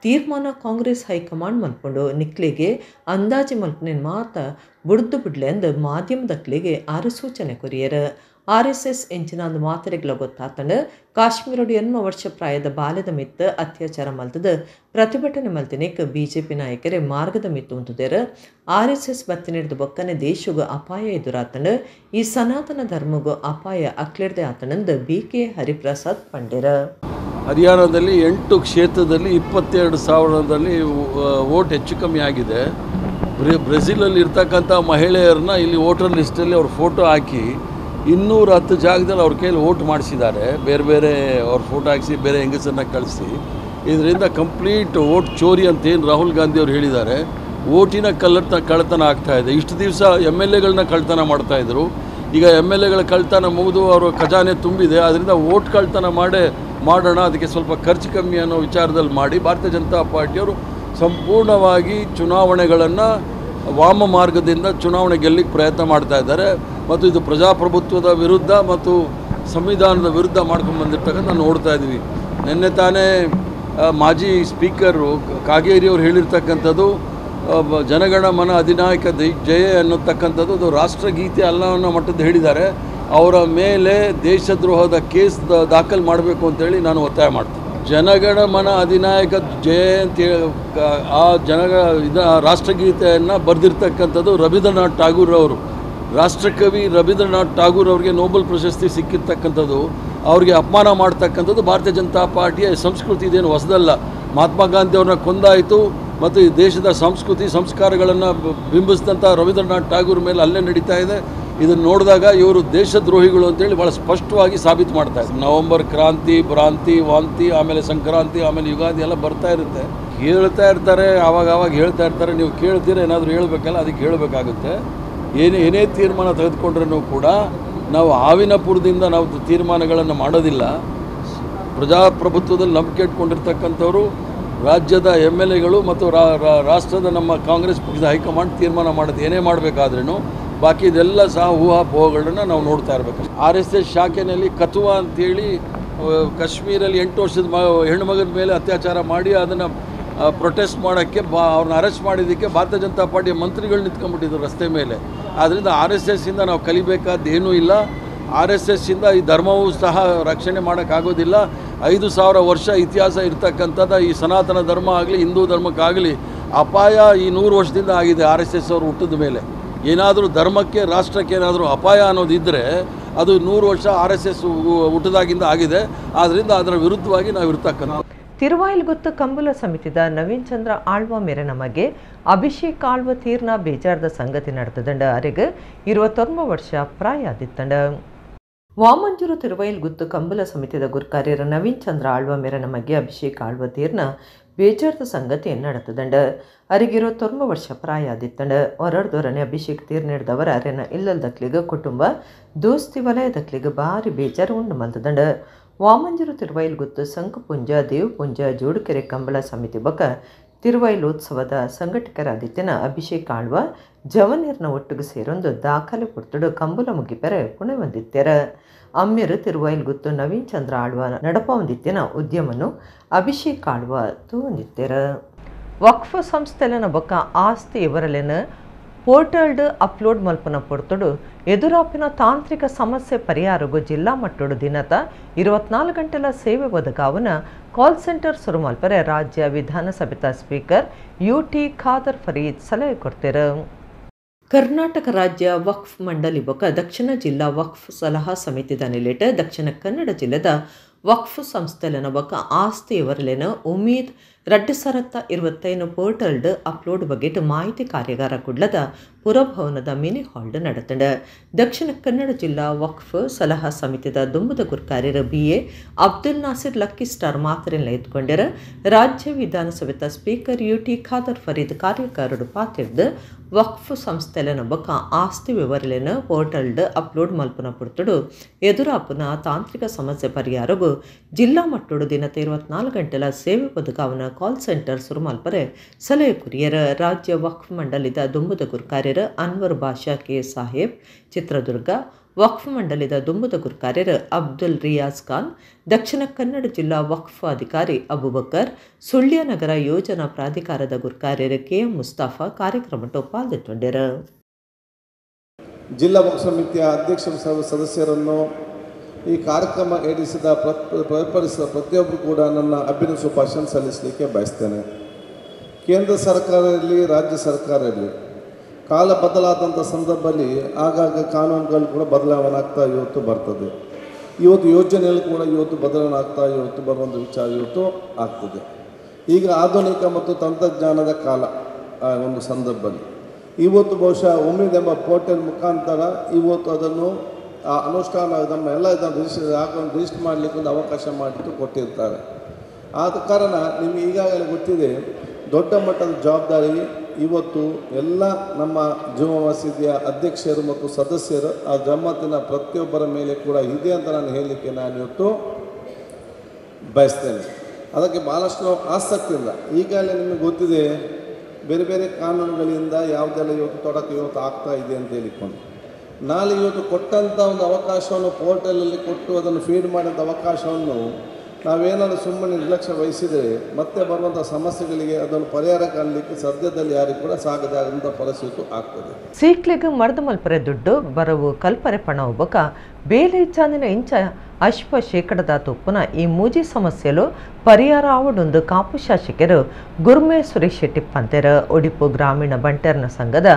ತೀರ್ಮಾನ ಕಾಂಗ್ರೆಸ್ ಹೈಕಮಾಂಡ್ ಮಲ್ಪುಂಡು ನಿಕ್ಲಿಗೆ ಅಂದಾಜಿ ಮಲ್ಪನೇನು ಮಾತ ಬುಡ್ದು ಬಿಡ್ಲೆಂದು ಮಾಧ್ಯಮದಕ್ಲಿಗೆ ಆರು ಸೂಚನೆ ಕೊರಿಯರ. RSS ಎಂಚಿನ ಮಾತರೆಗಳ ಗೊತ್ತಾತಂಡ ಕಾಶ್ಮೀರಡು 8 ವರ್ಷ ಪ್ರಾಯದ ಬಾಲ್ಯದ ಮಿತ್ತ ಅತ್ಯಾಚಾರ ಮಲ್ತದ ಪ್ರತಿಭಟನೆ ಮಲ್ತಿನೇಕ BJP ನಾಯಕರೇ ಮಾರ್ಗದ ಮಿತ್ತು ಉಂಟುದೇರ RSS ಬತ್ತಿನಿಡ್ದು ಬೊಕ್ಕನೆ ದೇಶಗೂ ಅಪಾಯ ಎದುರಾತಂಡ ಈ ಸನಾತನ ಧರ್ಮಗೂ ಅಪಾಯ ಅಕ್ಲಿಡ್ದೆ ಆತನಂದ BK ಹರಿಪ್ರಸಾದ್ ಪಂಡಿರ. ಹರಿಯಾಣದಲ್ಲಿ 8 ಕ್ಷೇತ್ರದಲ್ಲಿ 22,000ದಲ್ಲಿ ವೋಟ್ ಹೆಚ್ಚು ಕಮ್ಮಿ ಆಗಿದೆ. ಬ್ರೆಜಿಲಲ್ಲಿ ಇರ್ತಕ್ಕಂಥ ಮಹಿಳೆಯರನ್ನ ಇಲ್ಲಿ ವೋಟರ್ ಲಿಸ್ಟಲ್ಲಿ ಅವ್ರ ಫೋಟೋ ಹಾಕಿ 210 ಜಾಗದಲ್ಲಿ ಅವ್ರ ಕೈಯಲ್ಲಿ ವೋಟ್ ಮಾಡಿಸಿದ್ದಾರೆ. ಬೇರೆ ಬೇರೆ ಅವ್ರ ಫೋಟೋ ಹಾಕಿಸಿ ಬೇರೆ ಹೆಂಗಸರನ್ನ ಕಳಿಸಿ ಇದರಿಂದ ಕಂಪ್ಲೀಟ್ ವೋಟ್ ಚೋರಿ ಅಂತೇನು ರಾಹುಲ್ ಗಾಂಧಿ ಅವರು ಹೇಳಿದ್ದಾರೆ. ವೋಟಿನ ಕಳ್ಳತನ ಆಗ್ತಾಯಿದೆ. ಇಷ್ಟು ದಿವಸ MLAಗಳನ್ನ ಕಳ್ಳತನ ಮಾಡ್ತಾಯಿದ್ರು. ಈಗ MLAಗಳ ಕಳ್ಳತನ ಮುಗಿದು ಅವರು ಖಜಾನೆ ತುಂಬಿದೆ. ಅದರಿಂದ ವೋಟ್ ಕಳ್ಳತನ ಮಾಡೋಣ ಅದಕ್ಕೆ ಸ್ವಲ್ಪ ಖರ್ಚು ಕಮ್ಮಿ ಅನ್ನೋ ವಿಚಾರದಲ್ಲಿ ಮಾಡಿ ಭಾರತೀಯ ಜನತಾ ಪಾರ್ಟಿಯವರು ಸಂಪೂರ್ಣವಾಗಿ ಚುನಾವಣೆಗಳನ್ನು ವಾಮ ಮಾರ್ಗದಿಂದ ಚುನಾವಣೆ ಗೆಲ್ಲಿಕ್ಕೆ ಪ್ರಯತ್ನ ಮಾಡ್ತಾ ಇದ್ದಾರೆ. ಮತ್ತು ಇದು ಪ್ರಜಾಪ್ರಭುತ್ವದ ವಿರುದ್ಧ ಮತ್ತು ಸಂವಿಧಾನದ ವಿರುದ್ಧ ಮಾಡ್ಕೊಂಡು ಬಂದಿರ್ತಕ್ಕಂಥ ನೋಡ್ತಾ ಇದ್ವಿ. ನಿನ್ನೆ ತಾನೇ ಮಾಜಿ ಸ್ಪೀಕರು ಕಾಗೇರಿ ಅವರು ಹೇಳಿರ್ತಕ್ಕಂಥದ್ದು ಜನಗಣ ಮನ ಅಧಿನಾಯಕ ಜಯ ಅನ್ನತಕ್ಕಂಥದ್ದು ಅದು ರಾಷ್ಟ್ರಗೀತೆ ಅಲ್ಲ ಅನ್ನೋ ಮಟ್ಟದ ಹೇಳಿದ್ದಾರೆ. ಅವರ ಮೇಲೆ ದೇಶದ್ರೋಹದ ಕೇಸ್ ದಾಖಲು ಮಾಡಬೇಕು ಅಂತೇಳಿ ನಾನು ಒತ್ತಾಯ ಮಾಡ್ತೀನಿ. ಜನಗಣ ಮನ ಅಧಿನಾಯಕ ಜಯ ಅಂತೇಳಿ ರಾಷ್ಟ್ರಗೀತೆಯನ್ನು ಬರೆದಿರ್ತಕ್ಕಂಥದ್ದು ರವೀಂದ್ರನಾಥ್ ಠಾಗೂರ್ ಅವರು. ರಾಷ್ಟ್ರಕವಿ ರವೀಂದ್ರನಾಥ್ ಠಾಗೂರ್ ಅವರಿಗೆ ನೊಬೆಲ್ ಪ್ರಶಸ್ತಿ ಸಿಕ್ಕಿರ್ತಕ್ಕಂಥದ್ದು ಅವ್ರಿಗೆ ಅಪಮಾನ ಮಾಡ್ತಕ್ಕಂಥದ್ದು ಭಾರತೀಯ ಜನತಾ ಪಾರ್ಟಿಯ ಸಂಸ್ಕೃತಿ. ಇದೇನು ಹೊಸದಲ್ಲ. ಮಹಾತ್ಮ ಗಾಂಧಿ ಅವ್ರನ್ನ ಕೊಂದಾಯಿತು ಮತ್ತು ಈ ದೇಶದ ಸಂಸ್ಕೃತಿ ಸಂಸ್ಕಾರಗಳನ್ನು ಬಿಂಬಿಸಿದಂಥ ರವೀಂದ್ರನಾಥ್ ಠಾಗೂರ್ ಮೇಲೆ ಅಲ್ಲೇ ನಡೀತಾ ಇದೆ. ಇದನ್ನು ನೋಡಿದಾಗ ಇವರು ದೇಶದ್ರೋಹಿಗಳು ಅಂತೇಳಿ ಭಾಳ ಸ್ಪಷ್ಟವಾಗಿ ಸಾಬೀತು ಮಾಡ್ತಾ ಇದ್ದಾರೆ. ನವಂಬರ್ ಕ್ರಾಂತಿ ಭ್ರಾಂತಿ ವಾಂತಿ ಆಮೇಲೆ ಸಂಕ್ರಾಂತಿ ಆಮೇಲೆ ಯುಗಾದಿ ಎಲ್ಲ ಬರ್ತಾ ಇರುತ್ತೆ. ಹೇಳ್ತಾ ಇರ್ತಾರೆ, ಆವಾಗ ಹೇಳ್ತಾ ಇರ್ತಾರೆ. ನೀವು ಕೇಳ್ತೀರ ಏನಾದರೂ ಹೇಳಬೇಕಲ್ಲ, ಅದಕ್ಕೆ ಹೇಳಬೇಕಾಗುತ್ತೆ. ಏನೇ ತೀರ್ಮಾನ ತೆಗೆದುಕೊಂಡ್ರೂ ಕೂಡ ನಾವು ಆವಿನಪುರದಿಂದ ನಾವು ತೀರ್ಮಾನಗಳನ್ನು ಮಾಡೋದಿಲ್ಲ. ಪ್ರಜಾಪ್ರಭುತ್ವದಲ್ಲಿ ನಂಬಿಕೆ ಇಟ್ಕೊಂಡಿರ್ತಕ್ಕಂಥವ್ರು ರಾಜ್ಯದ MLAಗಳು ಮತ್ತು ರಾಷ್ಟ್ರದ ನಮ್ಮ ಕಾಂಗ್ರೆಸ್ ಪಕ್ಷದ ಹೈಕಮಾಂಡ್ ತೀರ್ಮಾನ ಮಾಡೋದು. ಏನೇ ಮಾಡಬೇಕಾದ್ರೂ ಬಾಕಿ ಇದೆಲ್ಲ ಸಹ ಊಹಾಪೋಹಗಳನ್ನ ನಾವು ನೋಡ್ತಾ ಇರಬೇಕು. RSS ಶಾಖೆಯಲ್ಲಿ ಕಥುವಾ ಅಂತೇಳಿ ಕಾಶ್ಮೀರಲ್ಲಿ 8 ವರ್ಷದ ಹೆಣ್ಣುಮಗನ ಮೇಲೆ ಅತ್ಯಾಚಾರ ಮಾಡಿ ಅದನ್ನು ಪ್ರೊಟೆಸ್ಟ್ ಮಾಡೋಕ್ಕೆ ಅವ್ರನ್ನ ಅರೆಸ್ಟ್ ಮಾಡಿದ್ದಕ್ಕೆ ಭಾರತೀಯ ಜನತಾ ಪಾರ್ಟಿಯ ಮಂತ್ರಿಗಳು ನಿಂತ್ಕೊಂಡ್ಬಿಟ್ಟಿದ್ರು ರಸ್ತೆ ಮೇಲೆ. ಆದ್ದರಿಂದ RSSಯಿಂದ ನಾವು ಕಲಿಬೇಕಾದ್ದು ಏನೂ ಇಲ್ಲ. RSSಯಿಂದ ಈ ಧರ್ಮವೂ ಸಹ ರಕ್ಷಣೆ ಮಾಡೋಕ್ಕಾಗೋದಿಲ್ಲ. 5,000 ವರ್ಷ ಇತಿಹಾಸ ಇರ್ತಕ್ಕಂಥದ್ದು ಈ ಸನಾತನ ಧರ್ಮ ಆಗಲಿ ಹಿಂದೂ ಧರ್ಮಕ್ಕಾಗಲಿ ಅಪಾಯ ಈ 100 ವರ್ಷದಿಂದ ಆಗಿದೆ. RSS ಅವರು ಹುಟ್ಟಿದ ಮೇಲೆ ಏನಾದರೂ ಧರ್ಮಕ್ಕೆ ರಾಷ್ಟ್ರಕ್ಕೆ ಏನಾದರೂ ಅಪಾಯ ಅನ್ನೋದಿದ್ದರೆ ಅದು 100 ವರ್ಷ RSS ಹುಟ್ಟಿದಾಗಿಂದ ಆಗಿದೆ. ಆದ್ದರಿಂದ ಅದರ ವಿರುದ್ಧವಾಗಿ ನಾವು ಇರ್ತಕ್ಕಂಥ ತಿರುವಾಯಿಲ್ಗೊತ್ತು ಕಂಬುಲ ಸಮಿತಿದ ನವೀನ್ ಚಂದ್ರ ಆಳ್ವ ಮೇರೆ ನಮಗೆ ಅಭಿಷೇಕ್ ಆಳ್ವ ತೀರ್ನ ಬೇಜಾರದ ಸಂಗತಿ ನಡೆತದಂಡ ಅರೆಗೆ 21 ವರ್ಷ ಪ್ರಾಯ ಆದಿತ್ತಂಡ. ವಾಮಂಜೂರು ತಿರುವೈಲ್ಗುತ್ತು ಕಂಬಲ ಸಮಿತಿಯ ಗುರ್ಕಾರ್ಯರ ನವೀನ್ ಚಂದ್ರ ಆಳ್ವ ಮೇರನ ಮಗೆ ಅಭಿಷೇಕ್ ಆಳ್ವ ತೀರ್ನ ಬೇಜಾರ್ದ ಸಂಗತಿ ನಡೆತದಂಡ ಅರಿಗೆ 29 ವರ್ಷ ಪ್ರಾಯ ಆದಿತ್ತಂಡ ಹೊರಡ್ದೋರನೆ ಅಭಿಷೇಕ್ ತೀರ್ ನೀಡಿದವರ ಅರೆನ ಇಲ್ಲಲ್ದಕ್ಲಿಗ ಕುಟುಂಬ ದೋಸ್ತಿ ವಲಯದಕ್ಲಿಗ ಭಾರಿ ಬೇಜಾರು ಉಂಡು ಮಲ್ತದಂಡ ವಾಮಂಜೂರು ತಿರುವೈಲ್ಗುತ್ತು ಸಂಕಪುಂಜ ದೇವಪುಂಜ ಜೋಡುಕೆರೆ ಕಂಬಳ ಸಮಿತಿ ಬಕ ತಿರುವೈಲೋತ್ಸವದ ಸಂಘಟಕರಾದಿತ್ಯನ ಅಭಿಷೇಕ್ ಆಳ್ವ ಜವನೀರ್ನ ಒಟ್ಟಿಗೆ ಸೇರೊಂದು ದಾಖಲೆ ಕೊಡ್ತಡು ಕಂಬುಲ ಮುಗಿಪೆರೆ ಪುಣೆ ಹೊಂದಿತ್ತರ ಅಮ್ಯರು ತಿರುವೈಲ್ಗುತ್ತು ನವೀನ್ ಚಂದ್ರ ಆಳ್ವ ನಡಪ ಹೊಂದಿತ್ಯನ ಉದ್ಯಮನು ಅಭಿಷೇಕ್ ಆಳ್ವ ತೂಂದಿತ್ತರ ವಕ್ಫ್ ಸಂಸ್ಥೆಲನ ಬೊಕ್ಕ ಆಸ್ತಿ ಇವರಲೆನ ಪೋರ್ಟಲ್ಡ್ ಅಪ್ಲೋಡ್ ಮಲ್ಪನ ಪೊರ್ತುಡು ಎದುರಾಪಿನ ತಾಂತ್ರಿಕ ಸಮಸ್ಯೆ ಪರಿಹಾರಗೂ ಜಿಲ್ಲಾ ಮಟ್ಟಡು ದಿನದ 24 ಗಂಟೆಲ ಸೇವೆ ಒದಗಾವನ ಕಾಲ್ ಸೆಂಟರ್ ಶುರು ಮಲ್ಪರೆ ರಾಜ್ಯ ವಿಧಾನಸಭೆಯ ಸ್ಪೀಕರ್ UT ಖಾದರ್ ಫರೀದ್ ಸಲಹೆ ಕೊಡ್ತಾರೆ. ಕರ್ನಾಟಕ ರಾಜ್ಯ ವಕ್ಫ್ ಮಂಡಳಿ ಬೊಕ್ಕ ದಕ್ಷಿಣ ಜಿಲ್ಲಾ ವಕ್ಫ್ ಸಲಹಾ ಸಮಿತಿದ ನಿಲೆಟ ದಕ್ಷಿಣ ಕನ್ನಡ ಜಿಲ್ಲೆದ ವಕ್ಫ್ ಸಂಸ್ಥೆಲನ ಬೊಕ್ಕ ಆಸ್ತಿ ಇವರಲೆನ ಉಮೀದ್ 2025 ಪೋರ್ಟಲ್ಡ್ ಅಪ್ಲೋಡ್ ಬಗೆಟ್ ಮಾಹಿತಿ ಕಾರ್ಯಾಗಾರ ಕುಡ್ಲದ ಪುರಭವನದ ಮಿನಿ ಹಾಲ್ಡ್ ನಡೆತಂಡ ದಕ್ಷಿಣ ಕನ್ನಡ ಜಿಲ್ಲಾ ವಕ್ಫ್ ಸಲಹಾ ಸಮಿತಿದ ದುಂಬುದ ಗುರ್ಕಾರ್ಯರ BA Abdul Nasir lucky star ಮಾತರೆಲ್ಲ ಎತ್ಕೊಂಡರ ರಾಜ್ಯ ವಿಧಾನಸಭೆಯ ಸ್ಪೀಕರ್ UT ಖಾದರ್ ಫರೀದ್ ಕಾರ್ಯಕಾರರು ಪಾತಿರ್ದು ವಕ್ಫ್ ಸಂಸ್ಥೆಲನ ಬೊಕ್ಕ ಆಸ್ತಿ ವಿವರಲೆನ ಪೋರ್ಟಲ್ಡ್ ಅಪ್ಲೋಡ್ ಮಲ್ಪನ ಪುಡ್ತುಡು ಎದುರಾಪುನ ತಾಂತ್ರಿಕ ಸಮಸ್ಯೆ ಪರಿಹಾರಗೂ ಜಿಲ್ಲಾ ಮಟ್ಟುಡು ದಿನದ 24 ಗಂಟೆಲ ಸೇವೆ ಒದಗಾವನ ಕಾಲ್ ಸೆಂಟರ್ ಶುರು ಮಲ್ಪರೆ ಸಲಹೆ ಕುರಿಯರ ರಾಜ್ಯ ವಕ್ಫ್ ಮಂಡಳಿದ ದುಂಬುದ ಗುರ್ಕಾರ್ಯರ ಅನ್ವರ್ ಬಾಷಾ ಕೆ ಸಾಹೇಬ್ ಚಿತ್ರದುರ್ಗ ವಕ್ಫ್ ಮಂಡಳಿದ ದುಂಬುದ ಗುರ್ಕಾರ್ಯರ ಅಬ್ದುಲ್ ರಿಯಾಜ್ ಖಾನ್ ದಕ್ಷಿಣ ಕನ್ನಡ ಜಿಲ್ಲಾ ವಕ್ಫ್ ಅಧಿಕಾರಿ ಅಬುಬಕರ್ ಸುಳ್ಯ ನಗರ ಯೋಜನಾ ಪ್ರಾಧಿಕಾರದ ಗುರ್ಕಾರ್ಯರ KM ಮುಸ್ತಾಫಾ ಕಾರ್ಯಕ್ರಮ ಪಾಲ್ಗೊಂಡರು. ಜಿಲ್ಲಾ ವಕ್ಫ್ ಸಮಿತಿಯ ಅಧ್ಯಕ್ಷ ಸದಸ್ಯರನ್ನು ಈ ಕಾರ್ಯಕ್ರಮ ಏರಿಸಿದ ಪ್ರತಿಯೊಬ್ಬರು ಕೂಡ ನನ್ನ ಅಭಿನಂದನೆ ಶುಭಾಶಯ ಸಲ್ಲಿಸಲಿಕ್ಕೆ ಬಯಸ್ತೇನೆ. ಕೇಂದ್ರ ಸರ್ಕಾರ ಇರಲಿ ರಾಜ್ಯ ಸರ್ಕಾರ ಇರಲಿ ಕಾಲ ಬದಲಾದಂಥ ಸಂದರ್ಭದಲ್ಲಿ ಆಗಾಗ ಕಾನೂನುಗಳು ಕೂಡ ಬದಲಾವಣೆ ಆಗ್ತಾ ಇವತ್ತು ಬರ್ತದೆ. ಇವತ್ತು ಯೋಜನೆಗಳು ಕೂಡ ಇವತ್ತು ಬದಲಾವಣೆ ಆಗ್ತಾ ಇವತ್ತು ಬರುವಂಥ ವಿಚಾರ ಇವತ್ತು ಆಗ್ತದೆ. ಈಗ ಆಧುನಿಕ ಮತ್ತು ತಂತ್ರಜ್ಞಾನದ ಕಾಲ ಒಂದು ಸಂದರ್ಭದಲ್ಲಿ ಇವತ್ತು ಬಹುಶಃ ಉಮೀದ್ ಎಂಬ ಪೋರ್ಟಲ್ ಮುಖಾಂತರ ಇವತ್ತು ಅದನ್ನು ಅನುಷ್ಠಾನ ನಮ್ಮ ಎಲ್ಲ ಇದನ್ನು ರಿಜಿಸ್ಟರ್ ಮಾಡಲಿಕ್ಕೆ ಒಂದು ಅವಕಾಶ ಮಾಡಿಟ್ಟು ಕೊಟ್ಟಿರ್ತಾರೆ. ಆದ ಕಾರಣ ನಿಮಗೆ ಈಗಾಗಲೇ ಗೊತ್ತಿದೆ ದೊಡ್ಡ ಮಟ್ಟದ ಜವಾಬ್ದಾರಿ ಇವತ್ತು ಎಲ್ಲ ನಮ್ಮ ಜುಮ್ಮಾ ಮಸೀದಿಯ ಅಧ್ಯಕ್ಷರು ಮತ್ತು ಸದಸ್ಯರು ಆ ಜಮಾತಿನ ಪ್ರತಿಯೊಬ್ಬರ ಮೇಲೆ ಕೂಡ ಇದೆ ಅಂತ ನಾನು ಹೇಳಲಿಕ್ಕೆ ನಾನು ಇವತ್ತು ಬಯಸ್ತೇನೆ. ಅದಕ್ಕೆ ಭಾಳಷ್ಟು ಆಸಕ್ತಿ ಇಲ್ಲ. ಈಗಾಗಲೇ ನಿಮಗೆ ಗೊತ್ತಿದೆ ಬೇರೆ ಬೇರೆ ಕಾನೂನುಗಳಿಂದ ಯಾವುದೆಲ್ಲ ಇವತ್ತು ತೊಡಕು ಇವತ್ತು ಆಗ್ತಾ ಇದೆ ಅಂತ ಹೇಳಿಕೊಂಡು ನಾಳೆ ಇವತ್ತು ಕೊಟ್ಟಂಥ ಒಂದು ಅವಕಾಶವನ್ನು ಪೋರ್ಟಲಲ್ಲಿ ಕೊಟ್ಟು ಅದನ್ನು ಫೀಡ್ ಮಾಡಿದಂಥ ಅವಕಾಶವನ್ನು ನಾವೇನಾದರೂ ಸುಮ್ಮನೆ ನಿರ್ಲಕ್ಷ್ಯ ವಹಿಸಿದರೆ ಮತ್ತೆ ಬರುವಂಥ ಸಮಸ್ಯೆಗಳಿಗೆ ಅದನ್ನು ಪರಿಹಾರ ಕಾಣಲಿಕ್ಕೆ ಸದ್ಯದಲ್ಲಿ ಯಾರಿಗೂ ಕೂಡ ಸಾಗದೆ ಆದಂಥ ಪರಿಸ್ಥಿತಿ ಆಗ್ತದೆ. ಸೀಕ್ಲೆಗ್ ಮರ್ದ ಮಲ್ಪರೆ ದುಡ್ಡು ಬರವು ಕಲ್ಪರೆ ಪಣ ಒಬ್ಬಕ ಬೇಲೆ ಚಾಂದಿನ ಇಂಚ ಅಶ್ವ ಶೇಕಡದ ತುಪ್ಪನ ಈ ಮೂಜಿ ಸಮಸ್ಯೆಲು ಪರಿಹಾರ ಆವಡೊಂದು ಕಾಪು ಶಾಸಕರು ಗುರ್ಮೆ ಸುರೇಶ್ ಶೆಟ್ಟಿ ಪಂತೆರ ಒಡಿಪು ಗ್ರಾಮೀಣ ಬಂಟರ್ನ ಸಂಘದ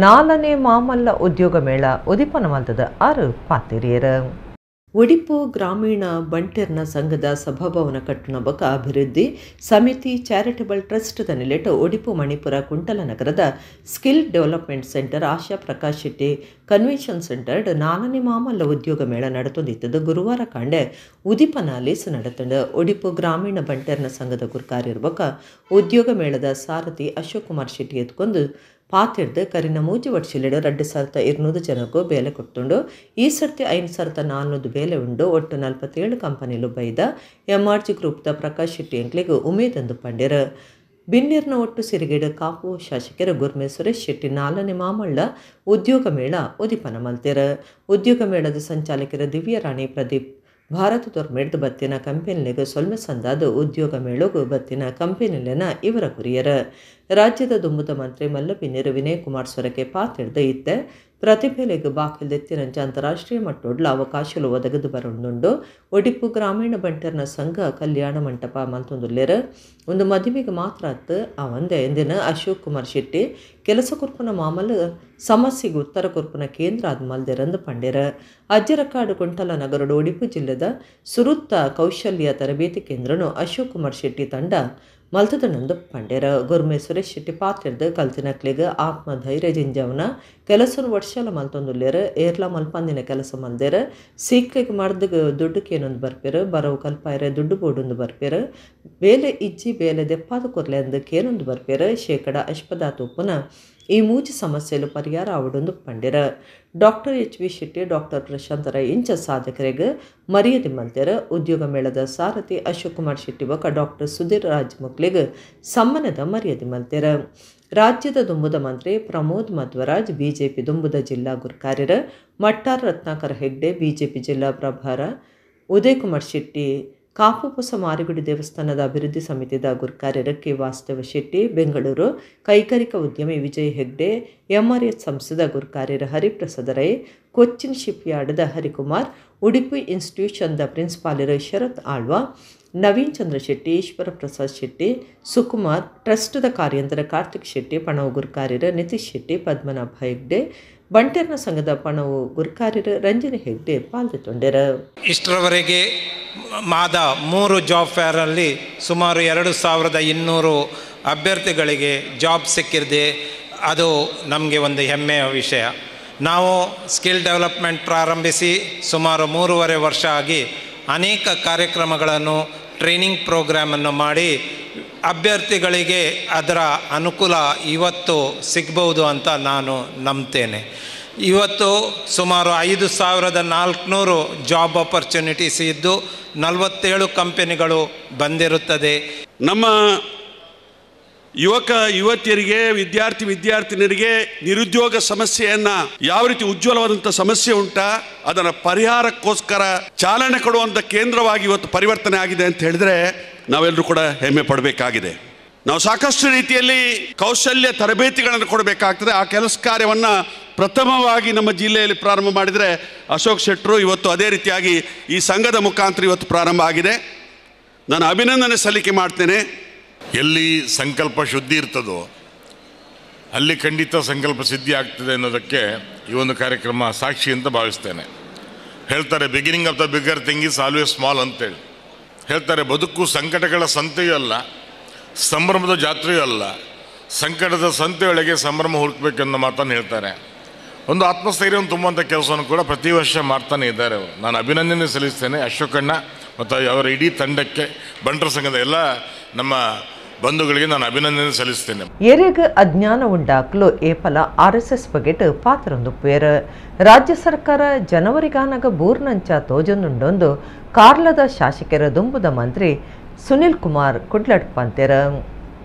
4ನೇ ಮಾಮಲ್ಲ ಉದ್ಯೋಗ ಮೇಳ ಉದಿಪನ ಮಲ್ತದ 6 ಪಾತಿರಿಯರು. ಒಡಿಪು ಗ್ರಾಮೀಣ ಬಂಟೆರ್ನ ಸಂಘದ ಸಭಾಭವನ ಕಟ್ಟುನ ಬಕ ಅಭಿವೃದ್ಧಿ ಸಮಿತಿ charitable trust ನೆಲೆಟ Odipu Manipur ಕುಂಟಲನಗರದ skill development centre ಆಶಾ ಪ್ರಕಾಶ್ ಶೆಟ್ಟಿ ಕನ್ವೆನ್ಷನ್ ಸೆಂಟರ್ 4ನೇ ಮಾಮಲ್ಲ ಉದ್ಯೋಗ ಮೇಳ ನಡೆತೊಂದಿತ್ತದು ಗುರುವಾರ ಕಾಂಡೆ ಉದಿಪನಾಲಿಸ್ ನಡೆತಂಡ ಒಡಿಪು ಗ್ರಾಮೀಣ ಬಂಟೆರ್ನ ಸಂಘದ ಗುರ್ಕಾರಿರ್ಬಕ ಉದ್ಯೋಗ ಮೇಳದ ಸಾರಥಿ ಅಶೋಕ್ ಕುಮಾರ್ ಶೆಟ್ಟಿ ಎತ್ಕೊಂಡು ಪಾತಿಡ್ದು ಕರಿನ 3 ವರ್ಷಲಿಡ 2200 ಜನಕ್ಕೂ ಬೇಲೆ ಕೊಟ್ಟುಂಡು ಈ ಸರ್ತಿ 5400 ಬೇಲೆ ಉಂಡು ಒಟ್ಟು 47 ಕಂಪನಿಲು ಬೈದ MRG ಗ್ರೂಪ್ದ ಪ್ರಕಾಶ್ ಶೆಟ್ಟಿ ಎಂಕ್ಲಿಗೆ ಉಮೇದಂದು ಪಂಡ್ಯರ ಬಿನ್ನಿರ್ನ ಒಟ್ಟು ಸಿರಿಗೇಡು ಕಾಪು ಶಾಸಕರ ಗುರ್ಮೆ ಸುರೇಶ್ ಶೆಟ್ಟಿ 4ನೇ ಮಾಮಳ್ಳ ಉದ್ಯೋಗ ಮೇಳ ಉದಿಪನ ಮಲ್ತೆರ. ಉದ್ಯೋಗ ಮೇಳದ ಸಂಚಾಲಕರ ದಿವ್ಯರಾಣಿ ಪ್ರದೀಪ್ ಭಾರತದವ್ರ ಮೆಡ್ದು ಬತ್ತಿನ ಕಂಪೆನಿಲೆಗೆ ಸೊಲ್ಮೆ ಸಂದಾದು ಉದ್ಯೋಗ ಮೇಳಗೂ ಬತ್ತಿನ ಕಂಪೆನಿಲೆನ ಇವರ ಕುರಿಯರ. ರಾಜ್ಯದ ದುಂಬುದ ಮಂತ್ರಿ ಮಲ್ಲಪಿನ್ನಿರು ವಿನಯ್ ಕುಮಾರ್ ಸೊರಕೆ ಪಾತಿಡ್ದು ಇತ್ತೆ ಪ್ರತಿಭೆಲೆಗೆ ಬಾಕಿಲ್ದೆತ್ತಿನಂಚ ಅಂತಾರಾಷ್ಟ್ರೀಯ ಮಟ್ಟೊಡ್ಲ ಅವಕಾಶಲು ಒದಗದು ಬರುಂಡುಂಡು ಒಡಿಪು ಗ್ರಾಮೀಣ ಬಂಟರ್ನ ಸಂಘ ಕಲ್ಯಾಣ ಮಂಟಪ ಮಲ್ತೊಂದುಲ್ಲೆರ ಒಂದು ಮದುವೆಗೆ ಮಾತ್ರ ಅತ್ತು ಅವಂದೆ ಎಂದಿನ ಅಶೋಕ್ ಕುಮಾರ್ ಶೆಟ್ಟಿ ಕೆಲಸ ಕೊರ್ಪುನ ಮಾಮೂಲು ಸಮಸ್ಯೆಗೆ ಉತ್ತರ ಕೊರ್ಪುನ ಕೇಂದ್ರ ಆದ ಮಲ್ದೆರಂದು ಪಂಡ್ಯರ. ಅಜ್ಜರಕಾಡು ಕುಂಟಲ ನಗರಡು ಒಡಿಪು ಜಿಲ್ಲೆದ ಸುರುತ್ತ ಕೌಶಲ್ಯ ತರಬೇತಿ ಕೇಂದ್ರನು ಅಶೋಕ್ ಕುಮಾರ್ ಶೆಟ್ಟಿ ತಂಡ ಮಲ್ತದನೊಂದು ಪಂಡ್ಯರ ಗೊರ್ಮೆ ಸುರೇಶ್ ಶೆಟ್ಟಿ ಪಾತ್ರದ ಕಲ್ತಿನಕ್ಲಿಗ ಆತ್ಮಧೈರ್ಯ ಜಿಂಜವನ ಕೆಲಸ ವರ್ಷಲ ಮಲ್ತೊಂದುಲ್ಲೇರ ಏರ್ಲ ಮಲ್ಪಂದಿನ ಕೆಲಸ ಮಲ್ದೇರ ಸೀಕ್ಲಿಗೆ ಮಾಡ್ದಾಗ ದುಡ್ಡುಕೇನೊಂದು ಬರ್ಪೇರು ಬರವು ಕಲ್ಪಾಯರ ದುಡ್ಡು ಬೋಡೊಂದು ಬರ್ಪೇರು ಬೇಲೆ ಇಜ್ಜಿ ಬೇಲೆ ದೆಪ್ಪಾದ ಕೊರ್ಲೆ ಅಂದಕ್ಕೇನೊಂದು ಬರ್ಪೇರು ಶೇಕಡ 80 ಉಪ್ಪುನ ಈ ಮೂಜಿ ಸಮಸ್ಯೆಲು ಪರಿಹಾರ ಆವಡೊಂದು ಪಂಡಿರ ಡಾಕ್ಟರ್ HV ಶೆಟ್ಟಿ ಡಾಕ್ಟರ್ ಪ್ರಶಾಂತರ ಇಂಚ ಸಾಧಕರಿಗೆ ಮರ್ಯಾದೆ ಮಲ್ತೆರ ಉದ್ಯೋಗ ಮೇಳದ ಸಾರಥಿ ಅಶೋಕ್ ಕುಮಾರ್ ಶೆಟ್ಟಿ ಬಕ ಡಾಕ್ಟರ್ ಸುಧೀರ್ ರಾಜ್ಮುಕ್ಲಿಗೆ ಸಮ್ಮಾನದ ಮರ್ಯಾದೆ ಮಲ್ತೆರ ರಾಜ್ಯದ ದುಂಬುದ ಮಂತ್ರಿ ಪ್ರಮೋದ್ ಮಧ್ವರಾಜ್ ಬಿಜೆಪಿ ದುಂಬುದ ಜಿಲ್ಲಾ ಗುರುಕಾರ್ಯರ ಮಟ್ಟಾರ್ ರತ್ನಾಕರ ಹೆಗ್ಡೆ ಬಿಜೆಪಿ ಜಿಲ್ಲಾ ಪ್ರಭಾರ ಉದಯ್ ಕುಮಾರ್ ಶೆಟ್ಟಿ ಕಾಪುಪುಸ ಮಾರಿಗುಡಿ ದೇವಸ್ಥಾನದ ಅಭಿವೃದ್ಧಿ ಸಮಿತಿದ ಗುರುಕಾರ್ಯರ ಕೆ ವಾಸ್ತವ ಶೆಟ್ಟಿ ಬೆಂಗಳೂರು ಕೈಗಾರಿಕಾ ಉದ್ಯಮಿ ವಿಜಯ್ ಹೆಗ್ಡೆ MRH ಸಂಸ್ಥೆದ ಗುರುಕಾರ್ಯರ ಹರಿಪ್ರಸಾದ ರೈ ಕೊಚ್ಚಿನ್ ಶಿಪ್ ಯಾರ್ಡ್ದ ಹರಿಕುಮಾರ್ ಉಡುಪಿ ಇನ್ಸ್ಟಿಟ್ಯೂಷನ್ದ ಪ್ರಿನ್ಸಿಪಾಲರ ಶರತ್ ಆಳ್ವಾ ನವೀನ್ ಚಂದ್ರ ಶೆಟ್ಟಿ ಈಶ್ವರ ಪ್ರಸಾದ್ ಶೆಟ್ಟಿ ಸುಕುಮಾರ್ ಟ್ರಸ್ಟ್ದ ಕಾರ್ಯಂತರ ಕಾರ್ತಿಕ್ ಶೆಟ್ಟಿ ಪಣವು ಗುರುಕಾರ್ಯರ ನಿತೀಶ್ ಶೆಟ್ಟಿ ಪದ್ಮನಾಭ ಹೆಗ್ಡೆ ಬಂಟೆರ್ನ ಸಂಘದ ಪಣವು ಗುರುಕಾರ್ಯರ ರಂಜನಿ ಹೆಗ್ಡೆ ಪಾಲ್ಗೊಂಡರು. ಇಷ್ಟರವರೆಗೆ ಮಾದ 3 ಜಾಬ್ ಫೇರಲ್ಲಿ ಸುಮಾರು 2200 ಅಭ್ಯರ್ಥಿಗಳಿಗೆ ಜಾಬ್ ಸಿಕ್ಕಿದೆ. ಅದು ನಮಗೆ ಒಂದು ಹೆಮ್ಮೆಯ ವಿಷಯ. ನಾವು ಸ್ಕಿಲ್ ಡೆವಲಪ್ಮೆಂಟ್ ಪ್ರಾರಂಭಿಸಿ ಸುಮಾರು 3.5 ವರ್ಷ ಆಗಿ ಅನೇಕ ಕಾರ್ಯಕ್ರಮಗಳನ್ನು ಟ್ರೈನಿಂಗ್ ಪ್ರೋಗ್ರಾಮನ್ನು ಮಾಡಿ ಅಭ್ಯರ್ಥಿಗಳಿಗೆ ಅದರ ಅನುಕೂಲ ಇವತ್ತು ಸಿಗ್ಬೋದು ಅಂತ ನಾನು ನಂಬ್ತೇನೆ. ಇವತ್ತು ಸುಮಾರು 5400 ಜಾಬ್ ಆಪರ್ಚುನಿಟೀಸ್ ಇದ್ದು 47 ಕಂಪನಿಗಳು ಬಂದಿರುತ್ತದೆ. ನಮ್ಮ ಯುವಕ ಯುವತಿಯರಿಗೆ ವಿದ್ಯಾರ್ಥಿನಿಯರಿಗೆ ನಿರುದ್ಯೋಗ ಸಮಸ್ಯೆಯನ್ನು ಯಾವ ರೀತಿ ಉಜ್ವಲವಾದಂಥ ಸಮಸ್ಯೆ ಉಂಟಾ ಅದರ ಪರಿಹಾರಕ್ಕೋಸ್ಕರ ಚಾಲನೆ ಕೊಡುವಂಥ ಕೇಂದ್ರವಾಗಿ ಇವತ್ತು ಪರಿವರ್ತನೆ ಆಗಿದೆ ಅಂತ ಹೇಳಿದ್ರೆ ನಾವೆಲ್ಲರೂ ಕೂಡ ಹೆಮ್ಮೆ ಪಡಬೇಕಾಗಿದೆ. ನಾವು ಸಾಕಷ್ಟು ರೀತಿಯಲ್ಲಿ ಕೌಶಲ್ಯ ತರಬೇತಿಗಳನ್ನು ಕೊಡಬೇಕಾಗ್ತದೆ. ಆ ಕೆಲಸ ಕಾರ್ಯವನ್ನು ಪ್ರಥಮವಾಗಿ ನಮ್ಮ ಜಿಲ್ಲೆಯಲ್ಲಿ ಪ್ರಾರಂಭ ಮಾಡಿದರೆ ಅಶೋಕ್ ಶೆಟ್ಟರು ಇವತ್ತು ಅದೇ ರೀತಿಯಾಗಿ ಈ ಸಂಘದ ಮುಖಾಂತರ ಇವತ್ತು ಪ್ರಾರಂಭ ಆಗಿದೆ. ನಾನು ಅಭಿನಂದನೆ ಸಲ್ಲಿಕೆ ಮಾಡ್ತೇನೆ. ಎಲ್ಲಿ ಸಂಕಲ್ಪ ಶುದ್ಧಿ ಇರ್ತದೋ ಅಲ್ಲಿ ಖಂಡಿತ ಸಂಕಲ್ಪ ಸಿದ್ಧಿ ಆಗ್ತದೆ ಅನ್ನೋದಕ್ಕೆ ಈ ಒಂದು ಕಾರ್ಯಕ್ರಮ ಸಾಕ್ಷಿ ಅಂತ ಭಾವಿಸ್ತೇನೆ. ಹೇಳ್ತಾರೆ beginning of the bigger thing is always small ಅಂತೇಳಿ ಹೇಳ್ತಾರೆ. ಬದುಕು ಸಂಕಟಗಳ ಸಂತೆಯೂ ಅಲ್ಲ, ಸಂಭ್ರಮದ ಜಾತ್ರೆಯೂ ಅಲ್ಲ, ಸಂಕಟದ ಸಂತೆಯೊಳಗೆ ಸಂಭ್ರಮ ಹುಡುಕ್ಬೇಕೆನ್ನೋ ಮಾತನ್ನು ಹೇಳ್ತಾರೆ. ಒಂದು ಆತ್ಮಸ್ಥೈರ್ಯವನ್ನು ತುಂಬುವಂಥ ಕೆಲಸವನ್ನು ಕೂಡ ಪ್ರತಿ ವರ್ಷ ಮಾಡ್ತಾನೆ ಇದ್ದಾರೆ ಅವರು. ನಾನು ಅಭಿನಂದನೆ ಸಲ್ಲಿಸ್ತೇನೆ ಅಶೋಕಣ್ಣ ಮತ್ತು ಅವರ ಇಡೀ ತಂಡಕ್ಕೆ, ಬಂಟರ ಸಂಘದ ಎಲ್ಲ ನಮ್ಮ ಬಂಧುಗಳಿಗೆ ನಾನು ಅಭಿನಂದನೆ ಸಲ್ಲಿಸ್ತೇನೆ. ಎರೆಗ ಅಜ್ಞಾನ ಉಂಡಾಕಲು ಏಪಲ RSS ಬಗೆಟ್ ಪಾತ್ರೊಂದು ಪೇರ ರಾಜ್ಯ ಸರ್ಕಾರ ಜನವರಿಗಾನಗ ಬೂರ್ನಂಚ ತೋಜೊಂದುಂಡೊಂದು ಕಾರ್ಲದ ಶಾಸಕರ ದುಂಬುದ ಮಂತ್ರಿ ಸುನಿಲ್ ಕುಮಾರ್ ಕುಡ್ಲಟ್ ಪಂತೆರ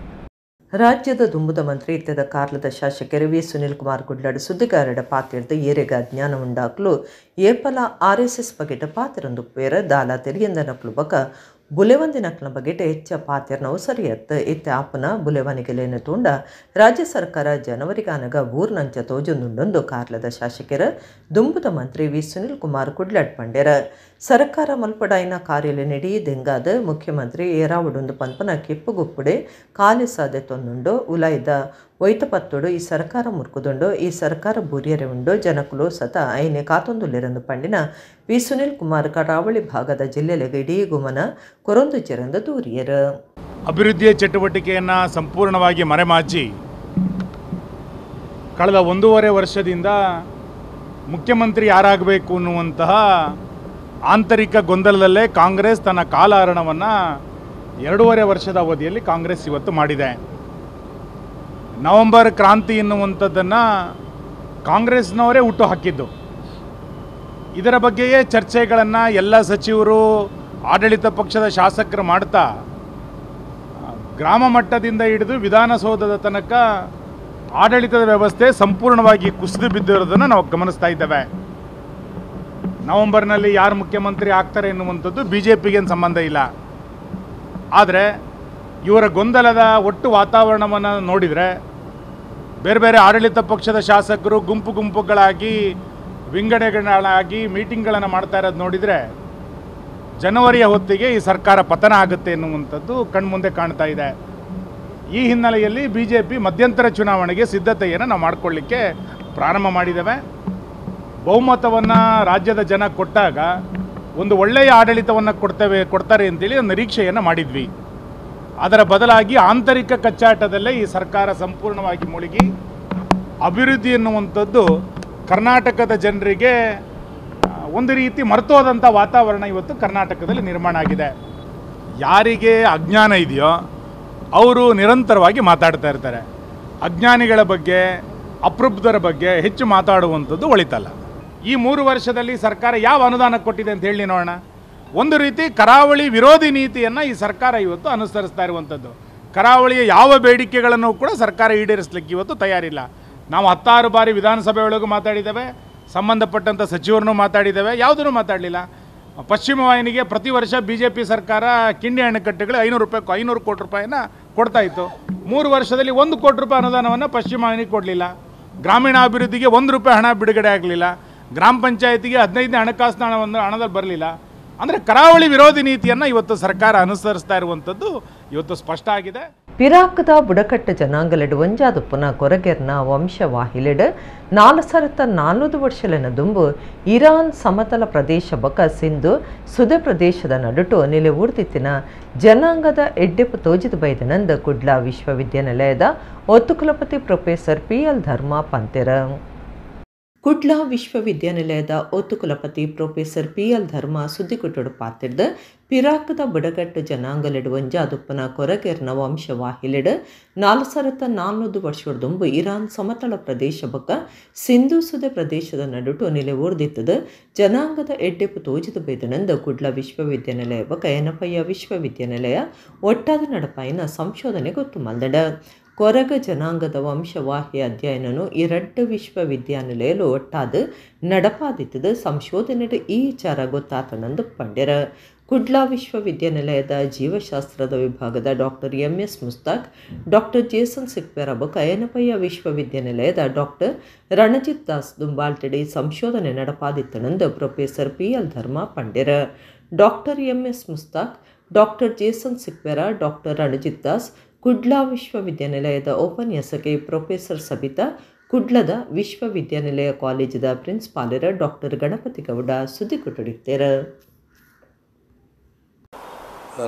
ರಾಜ್ಯದ ದುಂಬುದ ಮಂತ್ರಿ ಇತ್ತದ ಕಾರ್ಲದ ಶಾಸಕರು ವಿ ಸುನಿಲ್ ಕುಮಾರ್ ಕುಡ್ಲಡ್ ಸುದ್ದಿಗಾರರ ಪಾತ್ರದ ಏರೆಗ ಅಜ್ಞಾನ ಉಂಡಾಕಲು ಏಪಲ RSS ಬಗೆಟ್ ಪಾತ್ರೊಂದು ಪೇರ ದಾಲ ತೆರಿಯಂದ ನಕ್ಲು ಬಕ ಬುಲೆವಂದಿ ನಕ್ಲ ಬಗೆಟ್ ಹೆಚ್ಚ ಪಾತ್ರನವು ಸರಿಯತ್ ಇತ್ತೆ ಆಪನ ಬುಲೆವನಿಗೆಲೇನು ತೂಂಡ ರಾಜ್ಯ ಸರ್ಕಾರ ಜನವರಿಗಾನಗ ಊರ್ನಂಚ ತೋಜೊಂದುಂಡೊಂದು ಕಾರ್ಲದ ಶಾಸಕರ ದುಂಬುದ ಮಂತ್ರಿ ವಿ ಸುನಿಲ್ ಕುಮಾರ್ ಕುಡ್ಲಟ್ ಪಂಡ್ಯರ ಸರ್ಕಾರ ಮಲ್ಪಡಾಯಿನ ಕಾರ್ಯಾಲಯ ನಡಿ ದೆಂಗಾದ ಮುಖ್ಯಮಂತ್ರಿ ಏರಾವಡೊಂದು ಪಂಪನ ಕೆಪ್ಪುಗುಪ್ಪುಡೆ ಕಾಲಿಸಾದೆ ತೊಂದುಂಡು ಉಲಾಯ್ದ ಒಯ್ತಪತ್ತೊಡು ಈ ಸರ್ಕಾರ ಮುರ್ಕುದುಂಡು ಈ ಸರ್ಕಾರ ಬೂರಿಯರೆ ಉಂಡು ಜನಕುಲು ಸತ ಐನೆ ಕಾತೊಂದುಲ್ಲೆರಂದು ಪಂಡಿನ ವಿ ಸುನಿಲ್ ಕುಮಾರ್ ಕರಾವಳಿ ಭಾಗದ ಜಿಲ್ಲೆಲೆಗೆ ಇಡೀ ಗುಮನ ಕೊರೊಂದು ಚೆರಂದ ದೂರಿಯರು ಅಭಿವೃದ್ಧಿಯ ಚಟುವಟಿಕೆಯನ್ನು ಸಂಪೂರ್ಣವಾಗಿ ಮರೆಮಾಚಿ ಕಳೆದ 1.5 ವರ್ಷದಿಂದ ಮುಖ್ಯಮಂತ್ರಿ ಯಾರಾಗಬೇಕು ಅನ್ನುವಂತಹ ಆಂತರಿಕ ಗೊಂದಲದಲ್ಲೇ ಕಾಂಗ್ರೆಸ್ ತನ್ನ ಕಾಲಹರಣವನ್ನು 2.5 ವರ್ಷದ ಅವಧಿಯಲ್ಲಿ ಕಾಂಗ್ರೆಸ್ ಇವತ್ತು ಮಾಡಿದೆ. ನವೆಂಬರ್ ಕ್ರಾಂತಿ ಎನ್ನುವಂಥದ್ದನ್ನು ಕಾಂಗ್ರೆಸ್ನವರೇ ಹುಟ್ಟು ಹಾಕಿದ್ದು. ಇದರ ಬಗ್ಗೆಯೇ ಚರ್ಚೆಗಳನ್ನು ಎಲ್ಲ ಸಚಿವರು ಆಡಳಿತ ಪಕ್ಷದ ಶಾಸಕರು ಮಾಡ್ತಾ ಗ್ರಾಮ ಮಟ್ಟದಿಂದ ಹಿಡಿದು ವಿಧಾನಸೌಧದ ತನಕ ಆಡಳಿತದ ವ್ಯವಸ್ಥೆ ಸಂಪೂರ್ಣವಾಗಿ ಕುಸಿದು ಬಿದ್ದಿರೋದನ್ನು ನಾವು ಗಮನಿಸ್ತಾ ಇದ್ದೇವೆ. ನವೆಂಬರ್ನಲ್ಲಿ ಯಾರು ಮುಖ್ಯಮಂತ್ರಿ ಆಗ್ತಾರೆ ಎನ್ನುವಂಥದ್ದು BJPಗೇನು ಸಂಬಂಧ ಇಲ್ಲ. ಆದರೆ ಇವರ ಗೊಂದಲದ ಒಟ್ಟು ವಾತಾವರಣವನ್ನು ನೋಡಿದರೆ ಬೇರೆ ಬೇರೆ ಆಡಳಿತ ಪಕ್ಷದ ಶಾಸಕರು ಗುಂಪುಗಳಾಗಿ ವಿಂಗಡಣೆಗಳಾಗಿ ಮೀಟಿಂಗ್ಗಳನ್ನು ಮಾಡ್ತಾ ಇರೋದು ನೋಡಿದರೆ ಜನವರಿಯ ಹೊತ್ತಿಗೆ ಈ ಸರ್ಕಾರ ಪತನ ಆಗುತ್ತೆ ಎನ್ನುವಂಥದ್ದು ಕಣ್ಮುಂದೆ ಕಾಣ್ತಾ ಇದೆ. ಈ ಹಿನ್ನೆಲೆಯಲ್ಲಿ BJP ಮಧ್ಯಂತರ ಚುನಾವಣೆಗೆ ಸಿದ್ಧತೆಯನ್ನು ನಾವು ಮಾಡಿಕೊಳ್ಳಿಕ್ಕೆ ಪ್ರಾರಂಭ ಮಾಡಿದ್ದೇವೆ. ಬಹುಮತವನ್ನು ರಾಜ್ಯದ ಜನ ಕೊಟ್ಟಾಗ ಒಂದು ಒಳ್ಳೆಯ ಆಡಳಿತವನ್ನು ಕೊಡ್ತಾರೆ ಅಂತೇಳಿ ಒಂದು ನಿರೀಕ್ಷೆಯನ್ನು ಮಾಡಿದ್ವಿ. ಅದರ ಬದಲಾಗಿ ಆಂತರಿಕ ಕಚ್ಚಾಟದಲ್ಲೇ ಈ ಸರ್ಕಾರ ಸಂಪೂರ್ಣವಾಗಿ ಮುಳುಗಿ ಅಭಿವೃದ್ಧಿ ಎನ್ನುವಂಥದ್ದು ಕರ್ನಾಟಕದ ಜನರಿಗೆ ಒಂದು ರೀತಿ ಮರೆತೋದಂಥ ವಾತಾವರಣ ಇವತ್ತು ಕರ್ನಾಟಕದಲ್ಲಿ ನಿರ್ಮಾಣ ಆಗಿದೆ. ಯಾರಿಗೆ ಅಜ್ಞಾನ ಇದೆಯೋ ಅವರು ನಿರಂತರವಾಗಿ ಮಾತಾಡ್ತಾ ಇರ್ತಾರೆ. ಅಜ್ಞಾನಿಗಳ ಬಗ್ಗೆ, ಅಪ್ರಬುದ್ಧರ ಬಗ್ಗೆ ಹೆಚ್ಚು ಮಾತಾಡುವಂಥದ್ದು ಒಳಿತಲ್ಲ. ಈ 3 ವರ್ಷದಲ್ಲಿ ಸರ್ಕಾರ ಯಾವ ಅನುದಾನ ಕೊಟ್ಟಿದೆ ಅಂತ ಹೇಳಿ ನೋಡೋಣ. ಒಂದು ರೀತಿ ಕರಾವಳಿ ವಿರೋಧಿ ನೀತಿಯನ್ನು ಈ ಸರ್ಕಾರ ಇವತ್ತು ಅನುಸರಿಸ್ತಾ ಇರುವಂಥದ್ದು. ಕರಾವಳಿಯ ಯಾವ ಬೇಡಿಕೆಗಳನ್ನು ಕೂಡ ಸರ್ಕಾರ ಈಡೇರಿಸಲಿಕ್ಕೆ ಇವತ್ತು ತಯಾರಿಲ್ಲ. ನಾವು 16 ಬಾರಿ ವಿಧಾನಸಭೆ ಒಳಗೂ ಮಾತಾಡಿದ್ದೇವೆ, ಸಂಬಂಧಪಟ್ಟಂಥ ಸಚಿವರನ್ನು ಮಾತಾಡಿದ್ದೇವೆ, ಯಾವುದೂ ಮಾತಾಡಲಿಲ್ಲ. ಪಶ್ಚಿಮ ವಾಹಿನಿಗೆ ಪ್ರತಿ ವರ್ಷ BJP ಸರ್ಕಾರ ಕಿಂಡಿ ಅಣೆಕಟ್ಟೆಗಳು 500 ಕೋಟಿ ರೂಪಾಯಿನ ಕೊಡ್ತಾ ಇತ್ತು. 3 ವರ್ಷದಲ್ಲಿ 1 ಕೋಟಿ ರೂಪಾಯಿ ಅನುದಾನವನ್ನು ಪಶ್ಚಿಮ ವಾಹಿನಿಗೆ ಕೊಡಲಿಲ್ಲ. ಗ್ರಾಮೀಣಾಭಿವೃದ್ಧಿಗೆ 1 ರೂಪಾಯಿ ಹಣ ಬಿಡುಗಡೆ ಆಗಲಿಲ್ಲ. ಗ್ರಾಮ ಪಂಚಾಯತಿಗೆ 15ನೇ ಹಣಕಾಸಿನ ಹಣದಲ್ಲಿ ಬರಲಿಲ್ಲ. ಅಂದರೆ ಕರಾವಳಿ ವಿರೋಧಿ ನೀತಿಯನ್ನು ಇವತ್ತು ಸರ್ಕಾರ ಅನುಸರಿಸ್ತಾ ಇರುವಂಥದ್ದು ಇವತ್ತು ಸ್ಪಷ್ಟ ಆಗಿದೆ. ಪಿರಾಕದ ಬುಡಕಟ್ಟು ಜನಾಂಗಲೆಡು ಒಂಜಾದುಪ್ಪುನ ಕೊರಗೆರ್ನ ವಂಶವಾಹಿಲೆಡು 440 ವರ್ಷಲಿನ ದುಂಬು ಇರಾನ್ ಸಮತಲ ಪ್ರದೇಶ ಬಕ ಸಿಂಧು ಸುದೆ ಪ್ರದೇಶದ ನಡುಟು ನೆಲೆ ಊರ್ದಿತ್ತಿನ ಜನಾಂಗದ ಎಡ್ಡೆಪ್ಪು ತೋಜಿದು ಬೈದನಂದ ಕುಡ್ಲ ವಿಶ್ವವಿದ್ಯಾನಿಲಯದ ಒತ್ತು ಕುಲಪತಿ ಪ್ರೊಫೆಸರ್ PL ಧರ್ಮ ಪಂತೆರ. ಕುಡ್ಲಾ ವಿಶ್ವವಿದ್ಯಾನಿಲಯದ ಒತ್ತು ಕುಲಪತಿ ಪ್ರೊಫೆಸರ್ PL ಧರ್ಮ ಸುದ್ದಿಗುಟ್ಟುಡು ಪಾತಿರ್ದ ಪಿರಾಕದ ಬುಡಗಟ್ಟು ಜನಾಂಗಲೆಡು ಒಂಜಾದುಪ್ಪನ ಕೊರಗೆರ್ನ ವಂಶವಾಹಿಲೆಡು 440 ವರ್ಷದುಂಬು ಇರಾನ್ ಸಮತಳ ಪ್ರದೇಶ ಬಕ ಸಿಂಧು ಸುದೆ ಪ್ರದೇಶದ ನಡುಟು ನೆಲೆ ಊರ್ದಿತ್ತದ ಜನಾಂಗದ ಎಡ್ಡೆಪ್ಪು ತೋಜಿದು ಬೈದನಂದ ಕುಡ್ಲಾ ವಿಶ್ವವಿದ್ಯಾನಿಲಯ ಬಕ ಎನಪಯ್ಯ ವಿಶ್ವವಿದ್ಯಾನಿಲಯ ಒಟ್ಟಾದ ನಡಪಾಯಿನ ಸಂಶೋಧನೆ ಗೊತ್ತು ಮಲ್ದಡ. ಕೊರಗ ಜನಾಂಗದ ವಂಶವಾಹಿ ಅಧ್ಯಯನನು 2 ವಿಶ್ವವಿದ್ಯಾನಿಲಯಲು ಒಟ್ಟಾದ ನಡಪಾದಿತ್ತದ ಸಂಶೋಧನೆಡು ಈ ವಿಚಾರ ಗೊತ್ತಾತನಂದು ಪಂಡ್ಯರ. ಕುಡ್ಲಾ ವಿಶ್ವವಿದ್ಯಾನಿಲಯದ ಜೀವಶಾಸ್ತ್ರದ ವಿಭಾಗದ doctor MS Mushtaq, doctor Jason Sequeira ಬಕ ಎನಪಯ್ಯ ವಿಶ್ವವಿದ್ಯಾನಿಲಯದ ಡಾಕ್ಟರ್ ರಣಜಿತ್ ದಾಸ್ ದುಂಬಾಲ್ಟೆಡಿ ಸಂಶೋಧನೆ ನಡಪಾದಿತ್ತನಂದು ಪ್ರೊಫೆಸರ್ PL ಧರ್ಮ ಪಂಡ್ಯರ. Doctor MS Mushtaq, doctor Jason Sequeira, doctor Ranjit Das Kudla ವಿಶ್ವವಿದ್ಯಾನಿಲಯದ ಉಪನ್ಯಾಸಕಿ ಪ್ರೊಫೆಸರ್ ಸಬಿತಾ, ಕುಡ್ಲದ ವಿಶ್ವವಿದ್ಯಾನಿಲಯ ಕಾಲೇಜಿದ ಪ್ರಿನ್ಸಿಪಾಲರ ಡಾಕ್ಟರ್ ಗಣಪತಿ ಗೌಡ ಸುದ್ದಿಗುಟ್ಟುಡಿದ್ದಾರೆ.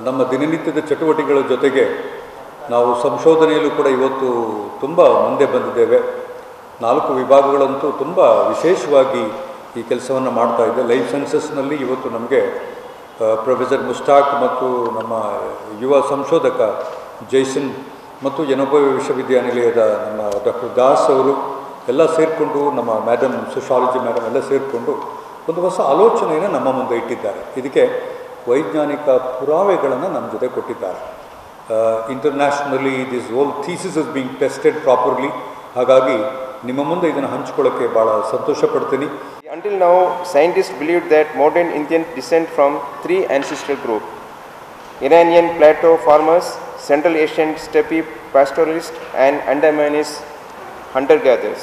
ನಮ್ಮ ದಿನನಿತ್ಯದ ಚಟುವಟಿಕೆಗಳ ಜೊತೆಗೆ ನಾವು ಸಂಶೋಧನೆಯಲ್ಲೂ ಕೂಡ ಇವತ್ತು ತುಂಬ ಮುಂದೆ ಬಂದಿದ್ದೇವೆ. 4 ವಿಭಾಗಗಳಂತೂ ತುಂಬ ವಿಶೇಷವಾಗಿ ಈ ಕೆಲಸವನ್ನು ಮಾಡ್ತಾ ಇದೆ. ಲೈಫ್ ಸೈನ್ಸಸ್ನಲ್ಲಿ ಇವತ್ತು ನಮಗೆ ಪ್ರೊಫೆಸರ್ ಮುಸ್ತಾಕ್ ಮತ್ತು ನಮ್ಮ ಯುವ ಸಂಶೋಧಕ ಜೈಸನ್ ಮತ್ತು ಎನಪಯ್ಯ ವಿಶ್ವವಿದ್ಯಾನಿಲಯದ ನಮ್ಮ ಡಾಕ್ಟರ್ ದಾಸ್ ಅವರು ಎಲ್ಲ ಸೇರಿಕೊಂಡು, ನಮ್ಮ ಮೇಡಮ್ ಸೋಶಾಲಜಿ ಮೇಡಮ್ ಎಲ್ಲ ಸೇರಿಕೊಂಡು ಒಂದು ಹೊಸ ಆಲೋಚನೆಯನ್ನು ನಮ್ಮ ಮುಂದೆ ಇಟ್ಟಿದ್ದಾರೆ. ಇದಕ್ಕೆ ವೈಜ್ಞಾನಿಕ ಪುರಾವೆಗಳನ್ನು ನಮ್ಮ ಜೊತೆ ಕೊಟ್ಟಿದ್ದಾರೆ. Internationally this whole thesis is being tested properly. ಹಾಗಾಗಿ ನಿಮ್ಮ ಮುಂದೆ ಇದನ್ನು ಹಂಚ್ಕೊಳ್ಳೋಕ್ಕೆ ಭಾಳ ಸಂತೋಷ ಪಡ್ತೀನಿ. Until now, scientists believed that modern Indians descend from 3 ancestral groups: Iranian plateau farmers, Central Asian steppe pastoralists, and Andamanese hunter-gatherers.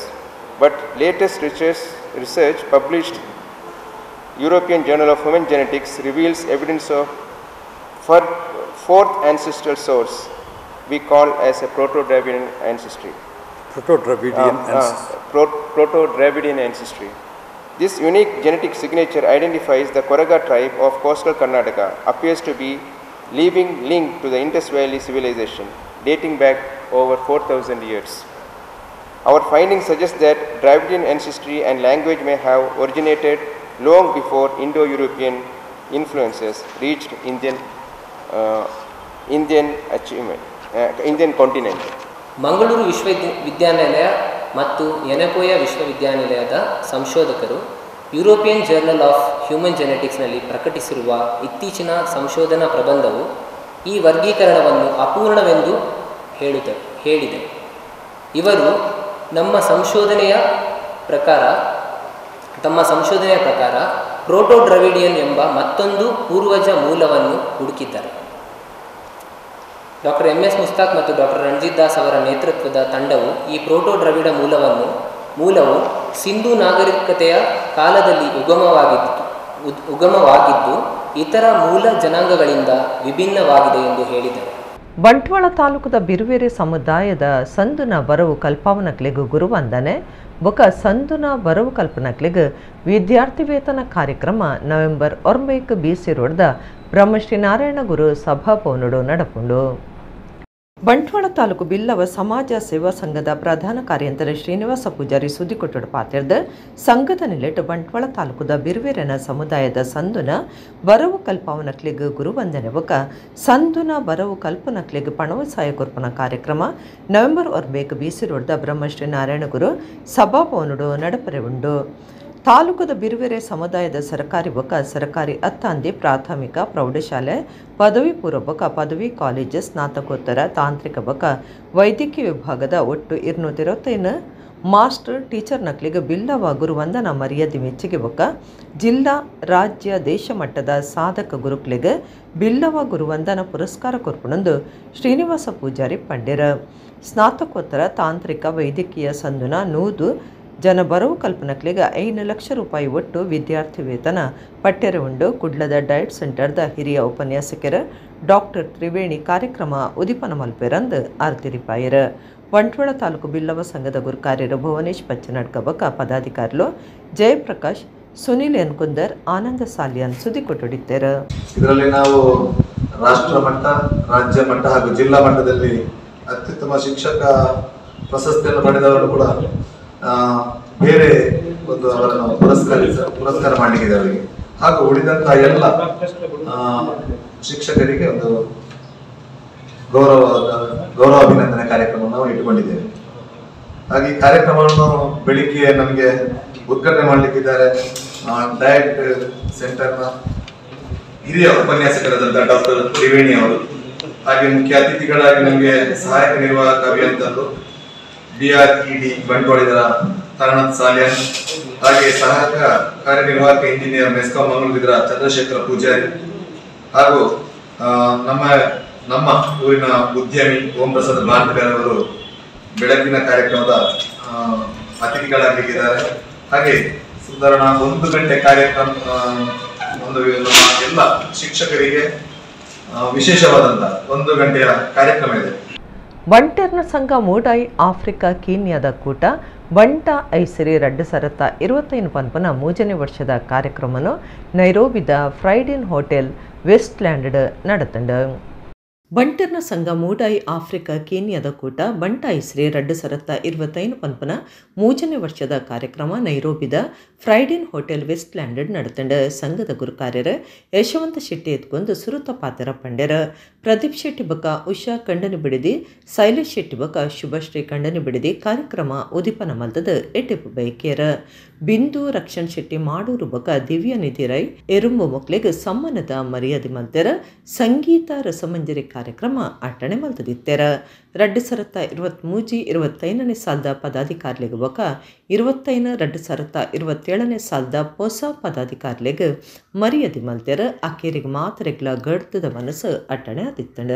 But latest research published European Journal of Human Genetics reveals evidence of 4th ancestral source we call as a Proto-Dravidian ancestry. Proto-Dravidian ancestry. This unique genetic signature identifies the Koraga tribe of coastal Karnataka, appears to be living link to the Indus Valley civilization dating back over 4,000 years. Our findings suggest that Dravidian ancestry and language may have originated long before Indo-European influences reached Indian continent. Mangaluru ವಿಶ್ವವಿದ್ಯಾನಿಲಯ ಮತ್ತು ಎನಪೋಯ ವಿಶ್ವವಿದ್ಯಾನಿಲಯದ ಸಂಶೋಧಕರು European journal of human ಜೆನೆಟಿಕ್ಸ್ನಲ್ಲಿ ಪ್ರಕಟಿಸಿರುವ ಇತ್ತೀಚಿನ ಸಂಶೋಧನಾ ಪ್ರಬಂಧವು ಈ ವರ್ಗೀಕರಣವನ್ನು ಅಪೂರ್ಣವೆಂದು ಹೇಳಿದೆ. ಇವರು ತಮ್ಮ ಸಂಶೋಧನೆಯ ಪ್ರಕಾರ ಪ್ರೋಟೋ ಡ್ರಾವಿಡಿಯನ್ ಎಂಬ ಮತ್ತೊಂದು ಪೂರ್ವಜ ಮೂಲವನ್ನು ಹುಡುಕಿದ್ದಾರೆ. ಡಾಕ್ಟರ್ MS ಮುಸ್ತಾಕ್ ಮತ್ತು ಡಾಕ್ಟರ್ ರಣಜಿತ್ ದಾಸ್ ಅವರ ನೇತೃತ್ವದ ತಂಡವು ಈ ಪ್ರೋಟೋ ದ್ರವಿಡ ಮೂಲವು ಸಿಂಧೂ ನಾಗರಿಕತೆಯ ಕಾಲದಲ್ಲಿ ಉಗಮವಾಗಿದ್ದು ಇತರ ಮೂಲ ಜನಾಂಗಗಳಿಂದ ವಿಭಿನ್ನವಾಗಿದೆ ಎಂದು ಹೇಳಿದರು. ಬಂಟ್ವಾಳ ತಾಲೂಕದ ಬಿರುವೇರೆ ಸಮುದಾಯದ ಸಂದುನ ಬರವು ಕಲ್ಪಾವನಕ್ಲೆಗು ಗುರುವಂದನೆ ಬೊಕ ಸಂದುನ ಬರವು ಕಲ್ಪನಕ್ಲೆಗ್ ವಿದ್ಯಾರ್ಥಿ ವೇತನ ಕಾರ್ಯಕ್ರಮ ನವೆಂಬರ್ 9 BC ರೋಡ್ದ ಬ್ರಹ್ಮಶ್ರೀ ನಾರಾಯಣ ಗುರು ಸಭಾಭವನಡು ನಡಪುಂಡು. ಬಂಟ್ವಾಳ ತಾಲೂಕು ಬಿಲ್ಲವ ಸಮಾಜ ಸೇವಾ ಸಂಘದ ಪ್ರಧಾನ ಕಾರ್ಯಂತರ ಶ್ರೀನಿವಾಸ ಪೂಜಾರಿ ಸುದ್ದಿಕೊಟ್ಟಡ ಪಾತಿರ್ದ ಸಂಘದ ನಿಲೆಟ್ ಬಂಟ್ವಾಳ ತಾಲೂಕುದ ಬಿರ್ವೇರನ ಸಮುದಾಯದ ಸಂದುನ ಬರವು ಕಲ್ಪವನಕ್ಲಿಗ್ ಗುರುವಂದನೆ ಬಕ ಸಂದುನ ಬರವು ಕಲ್ಪನಕ್ಲಿಗ್ ಪಣವಸಾಯ ಕೊರ್ಪನ ಕಾರ್ಯಕ್ರಮ ನವೆಂಬರ್ 1 ಬಿಸಿ ರೋಡ್ದ ಬ್ರಹ್ಮಶ್ರೀ ನಾರಾಯಣ ಗುರು ಸಭಾಭವನುಡು ನಡಪರೆ ಉಂಡು. ತಾಲೂಕದ ಬಿರುವೆರೆ ಸಮುದಾಯದ ಸರ್ಕಾರಿ ಬಕ ಸರ್ಕಾರಿ ಅತ್ತಾಂದಿ ಪ್ರಾಥಮಿಕ ಪ್ರೌಢಶಾಲೆ ಪದವಿ ಪೂರ್ವ ಬಕ ಪದವಿ ಕಾಲೇಜು ಸ್ನಾತಕೋತ್ತರ ತಾಂತ್ರಿಕ ಬಕ ವೈದ್ಯಕೀಯ ವಿಭಾಗದ ಒಟ್ಟು 225 ಮಾಸ್ಟರ್ ಟೀಚರ್ ನಕ್ಲಿಗೆ ಬಿಲ್ಲವ ಗುರುವಂದನ ಮರ್ಯಾದೆ ಮೆಚ್ಚುಗೆ ಬಕ ಜಿಲ್ಲಾ ರಾಜ್ಯ ದೇಶ ಮಟ್ಟದ ಸಾಧಕ ಗುರುಕ್ಲಿಗೆ ಬಿಲ್ಲವ ಗುರುವಂದನ ಪುರಸ್ಕಾರ ಕೊರ್ಪುಣಂದು ಶ್ರೀನಿವಾಸ ಪೂಜಾರಿ ಪಂಡಿರ. ಸ್ನಾತಕೋತ್ತರ ತಾಂತ್ರಿಕ ವೈದ್ಯಕೀಯ ಸಂದುನ 100 ಜನ ಬರವು ಕಲ್ಪನಕ್ಲಿಗೆ 5 ಲಕ್ಷ ರೂಪಾಯಿ ಒಟ್ಟು ವಿದ್ಯಾರ್ಥಿ ವೇತನ ಪಟ್ಟೆರೆ ಉಂಡು. ಕುಡ್ಲದ ಡಯಟ್ ಸೆಂಟರ್ದ ಹಿರಿಯ ಉಪನ್ಯಾಸಕರ ಡಾಕ್ಟರ್ ತ್ರಿವೇಣಿ ಕಾರ್ಯಕ್ರಮ ಉದಿಪನ ಮಲ್ಪೆರಂದು ಆರ್ತಿರಿಪಾಯರ. ಬಂಟ್ವಾಳ ತಾಲೂಕು ಬಿಲ್ಲವ ಸಂಘದ ಗುರುಕಾರ್ಯರು ಭುವನೇಶ್ ಪಚ್ಚನಡ್ಕ ಬಕ ಪದಾಧಿಕಾರಿಗಳು ಜಯಪ್ರಕಾಶ್ ಸುನಿಲ್ ಎನ್ಕುಂದರ್ ಆನಂದ ಸಾಲಿಯನ್ ಸುದ್ದಿ ಕೊಟ್ಟೊಡಿದ್ದಾರೆ. ಇದರಲ್ಲಿ ನಾವು ರಾಷ್ಟ್ರ ಮಟ್ಟ ರಾಜ್ಯ ಮಟ್ಟ ಹಾಗೂ ಜಿಲ್ಲಾ ಮಟ್ಟದಲ್ಲಿ ಅತ್ಯುತ್ತಮ ಶಿಕ್ಷಕ ಪ್ರಶಸ್ತಿಯನ್ನು ಪಡೆದವರು ಕೂಡ ಬೇರೆ ಒಂದು ಅವರನ್ನು ಪುರಸ್ಕಾರ ಮಾಡಲಿಕ್ಕಿದೆ ಅವರಿಗೆ, ಹಾಗೂ ಉಳಿದಂತಹ ಎಲ್ಲ ಶಿಕ್ಷಕರಿಗೆ ಒಂದು ಗೌರವ ಅಭಿನಂದನೆ ಕಾರ್ಯಕ್ರಮವನ್ನು ನಾವು ಇಟ್ಟುಕೊಂಡಿದ್ದೇವೆ. ಹಾಗೆ ಈ ಕಾರ್ಯಕ್ರಮವನ್ನು ಬೆಳಿಗ್ಗೆ ನಮಗೆ ಉದ್ಘಾಟನೆ ಮಾಡಲಿಕ್ಕಿದ್ದಾರೆ ಡಯಟ್ ಸೆಂಟರ್ನ ಹಿರಿಯ ಉಪನ್ಯಾಸಕರಾದಂತಹ ಡಾಕ್ಟರ್ ತ್ರಿವೇಣಿ ಅವರು. ಹಾಗೆ ಮುಖ್ಯ ಅತಿಥಿಗಳಾಗಿ ನಮಗೆ ಸಹಾಯಕ ನಿರ್ವಾಹಕ ಅಭಿಯಂತರರು DRED ಬಂಟ್ವಾಳದ ತರಣತ್ ಸಾಲಿಯನ್, ಹಾಗೆ ಸಹಾಯಕ ಕಾರ್ಯನಿರ್ವಾಹಕ ಇಂಜಿನಿಯರ್ ಮೆಸ್ಕಾಂ ಮಂಗಳೂರಿನ ಚಂದ್ರಶೇಖರ ಪೂಜಾರಿ, ಹಾಗೂ ನಮ್ಮ ಊರಿನ ಉದ್ಯಮಿ ಓಂ ಪ್ರಸಾದ್ ಬಾಂಡ್ಕರ್ ಅವರು ಬೆಳಗಿನ ಕಾರ್ಯಕ್ರಮದ ಅತಿಥಿಗಳಾಗಿದ್ದಾರೆ. ಹಾಗೆ ಸುಧಾರಣ 1 ಗಂಟೆ ಕಾರ್ಯಕ್ರಮ ನಮ್ಮ ಎಲ್ಲ ಶಿಕ್ಷಕರಿಗೆ ವಿಶೇಷವಾದಂತಹ 1 ಗಂಟೆಯ ಕಾರ್ಯಕ್ರಮ ಇದೆ. ಬಂಟೆರ್ನ ಸಂಘ ಮೂಡಾಯಿ ಆಫ್ರಿಕಾ ಕೀನ್ಯಾದ ಕೂಟ ಬಂಟ ಐಸಿರಿ 2025 ಪನ್ಪನ 3ನೇ ವರ್ಷದ ಕಾರ್ಯಕ್ರಮವನ್ನು ನೈರೋಬಿದ ಫ್ರೈಡಿನ್ ಹೋಟೆಲ್ ವೆಸ್ಟ್ಲ್ಯಾಂಡ್ ನಡೆತಂಡ. ಬಂಟೆರ್ನ ಸಂಘ ಮೂಡಾಯಿ ಆಫ್ರಿಕಾ ಕೀನ್ಯಾದ ಕೂಟ ಬಂಟ ಐಸ್ರಿ 2025 ಪನ್ಪನ 3ನೇ ವರ್ಷದ ಕಾರ್ಯಕ್ರಮ ನೈರೋಬಿದ ಫ್ರೈಡಿನ್ ಹೋಟೆಲ್ ವೆಸ್ಟ್ಲ್ಯಾಂಡ್ ನಡೆತಂಡ. ಸಂಘದ ಗುರುಕಾರ್ಯರ ಯಶವಂತ ಶೆಟ್ಟಿ ಎತ್ಕೊಂದು ಸುರುತ ಪಾತ್ರ ಪಂಡ್ಯರ. ಪ್ರದೀಪ್ ಶೆಟ್ಟಿ ಬಕ ಉಷಾ ಕಂಡನಿ ಬಿಡಿದಿ, ಶೈಲೇಶ್ ಶೆಟ್ಟಿ ಬಕ ಶುಭಶ್ರೀ ಕಂಡನಿ ಬಿಡಿದಿ ಕಾರ್ಯಕ್ರಮ ಉದಿಪನ ಮಲ್ದದ ಎಟೆಪು ಬೈಕೇರ. ಬಿಂದು ರಕ್ಷಣ್ ಶೆಟ್ಟಿ ಮಾಡೂರು ಬಕ ದಿವ್ಯ ನಿಧಿ ರೈ ಎರುಂಬು ಮಕ್ಳಿಗೆ ಸಮ್ಮಾನದ ಮರ್ಯಾದೆ ಮಲ್ತೆರ. ಸಂಗೀತ ರಸಮಂಜರಿ ಕಾರ್ಯಕ್ರಮ ಅಟ್ಟಣೆ ಮಲ್ತದಿತ್ತೆರ. 2023-25ನೇ ಸಾಲದ ಪದಾಧಿಕಾರಿಗಳಿಗೆ ಬಕ 2025-2027ನೇ ಸಾಲದ ಹೊಸ ಪದಾಧಿಕಾರಿಗಳಿಗೆ ಮರ್ಯಾದೆ ಮಲ್ತೆರ. ಅಕ್ಕೇರಿಗೆ ಮಾತ್ರೆಗಳ ಗಡ್ತದ ಮನಸ್ಸು ಅಟ್ಟಣೆ ಆದಿತ್ತಂಡ.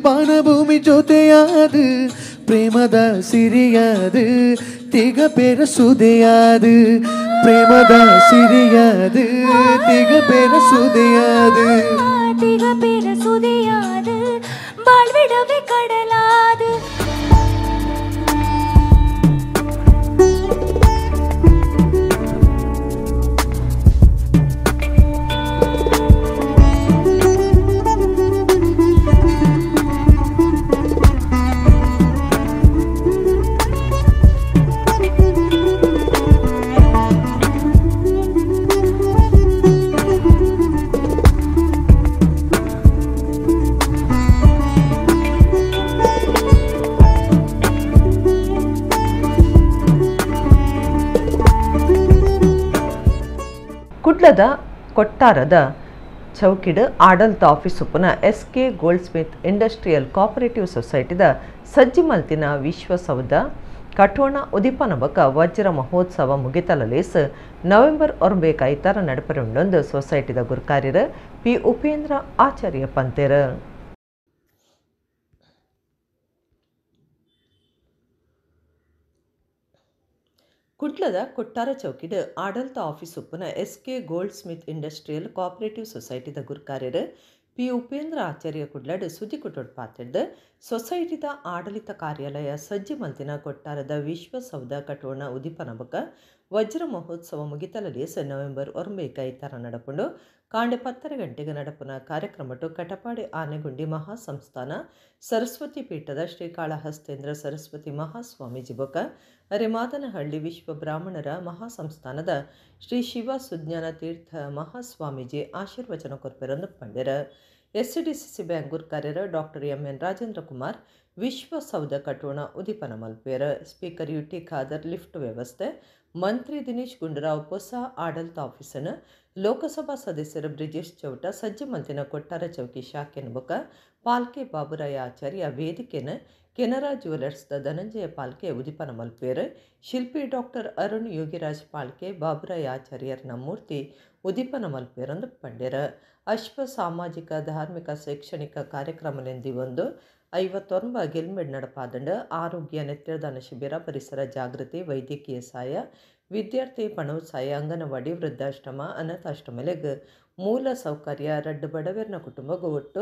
ಬಾಣಭೂಮಿ ಜೊತೆಯಾದು ಪ್ರೇಮದ ಸಿರಿಯಾದು ತಿಗ ಬೆರಸುದೆಯಾದು ಪ್ರೇಮದ ಸಿರಿಯಾದು ತಿಗ ಬೆರಸುದೆಯಾದು ತಿಗ ಬೆರಸುದೆಯಾದು ಬಾಳ್ವಿಡವೆ ಕಡಲಾದು. ಕುಡ್ಲದ ಕೊಟ್ಟಾರದ ಚೌಕಿಡ್ ಆಡಳಿತ ಆಫೀಸ್ ಉಪ್ಪನ SK goldsmith industrial cooperative ಸೊಸೈಟಿದ ಸಜ್ಜಿ ಮಲ್ತಿನ ವಿಶ್ವಸೌಧ ಕಠೋಣ ಉದಿಪನಬಕ ವಜ್ರ ಮಹೋತ್ಸವ ಮುಗಿತಲಲೇಸ್ ನವೆಂಬರ್ 25 ನಡಪರುಂಡೊಂದು ಸೊಸೈಟಿದ ಗುರುಕಾರ್ಯರ ಪಿ ಉಪೇಂದ್ರ ಆಚಾರ್ಯ ಪಂತೆರ ಕುಡ್ಲದ ಕೊಟ್ಟಾರ ಚೌಕಿಡ್ ಆಡಳಿತ ಆಫೀಸ್ ಉಪ್ಪನ SK goldsmith industrial cooperative ಸೊಸೈಟಿದ ಗುರುಕಾರ್ಯರ ಪಿ ಉಪೇಂದ್ರ ಆಚಾರ್ಯ ಕುಡ್ಲಡ್ ಸುದ್ದಿ ಕುಟೊಡ್ ಪಾತಿಡ್ದು ಸೊಸೈಟಿದ ಆಡಳಿತ ಕಾರ್ಯಾಲಯ ಸಜ್ಜಿ ಮಲ್ತಿನ ಕೊಟ್ಟಾರದ ವಿಶ್ವಸೌಧ ಕಠೋಣ ಉದಿಪನಬಕ ವಜ್ರ ಮಹೋತ್ಸವ ಮುಗಿತಲಲೇಸ್ ನವೆಂಬರ್ 25 ನಡಪುಂಡು ಕಾಂಡೆ 10 ಗಂಟೆಗೆ ನಡಪುನ ಕಾರ್ಯಕ್ರಮಟು ಕಟಪಾಡಿ ಆನೆಗುಂಡಿ ಮಹಾಸಂಸ್ಥಾನ ಸರಸ್ವತಿ ಪೀಠದ ಶ್ರೀಕಾಳಹಸ್ತೇಂದ್ರ ಸರಸ್ವತಿ ಮಹಾಸ್ವಾಮೀಜಿ ಬೊಕ ಅರೆಮಾದನಹಳ್ಳಿ ವಿಶ್ವ ಬ್ರಾಹ್ಮಣರ ಮಹಾಸಂಸ್ಥಾನದ ಶ್ರೀ ಶಿವ ಸುಜ್ಞಾನ ತೀರ್ಥ ಮಹಾಸ್ವಾಮೀಜಿ ಆಶೀರ್ವಚನ ಕೊರ್ಪೆರೊಂದು ಪಂಡೆರ SCDCC ಬ್ಯಾಂಕ್ ಗುರುಕಾರ್ಯರ ಡಾಕ್ಟರ್ MN ರಾಜೇಂದ್ರ ಕುಮಾರ್ ವಿಶ್ವಸೌಧ ಕಠೋಣ ಉದಿಪನ ಮಲ್ಪೇರ ಸ್ಪೀಕರ್ UT ಖಾದರ್ ಲಿಫ್ಟ್ ವ್ಯವಸ್ಥೆ ಮಂತ್ರಿ ದಿನೇಶ್ ಗುಂಡೂರಾವ್ ಹೊಸ ಆಡಳಿತ ಆಫೀಸನ ಲೋಕಸಭಾ ಸದಸ್ಯರ ಬ್ರಿಜೇಶ್ ಚೌಟ ಸಜ್ಜಿ ಮಲ್ತಿನ ಕೊಟ್ಟಾರ ಚೌಕಿ ಶಾಖೆನ ಬೊಕ ಪಾಲ್ಕೆ ಬಾಬುರಾಯ ಆಚಾರ್ಯ ವೇದಿಕೆನ ಕೆನರಾ ಜ್ಯುವೆಲರ್ಸ್ದ ಧನಂಜಯ ಪಾಲ್ಕೆ ಉದಿಪನ ಮಲ್ಪೇರು ಶಿಲ್ಪಿ ಡಾಕ್ಟರ್ ಅರುಣ್ ಯೋಗಿರಾಜ್ ಪಾಲ್ಕೆ ಬಾಬುರಾಯ ಆಚಾರ್ಯರ್ನ ಮೂರ್ತಿ ಉದಿಪನ ಮಲ್ಪೇರೊಂದು ಪಂಡ್ಯರ ಅಶ್ವ ಸಾಮಾಜಿಕ ಧಾರ್ಮಿಕ ಶೈಕ್ಷಣಿಕ ಕಾರ್ಯಕ್ರಮಲೆಂದಿ ಒಂದು 59 ಗೆಲ್ಮೆಡ್ ನಡಪಾದಂಡ ಆರೋಗ್ಯ ನೆತ್ರದಾನ ಶಿಬಿರ ಪರಿಸರ ಜಾಗೃತಿ ವೈದ್ಯಕೀಯ ಸಹಾಯ ವಿದ್ಯಾರ್ಥಿ ಪಣೋತ್ಸಾಯ ಅಂಗನವಾಡಿ ವೃದ್ಧಾಶ್ರಮ ಅನಾಥಾಶ್ರಮಲೆಗ್ ಮೂಲ ಸೌಕರ್ಯ ರಡ್ಡು ಬಡವೇರ್ನ ಕುಟುಂಬಗೂ ಒಟ್ಟು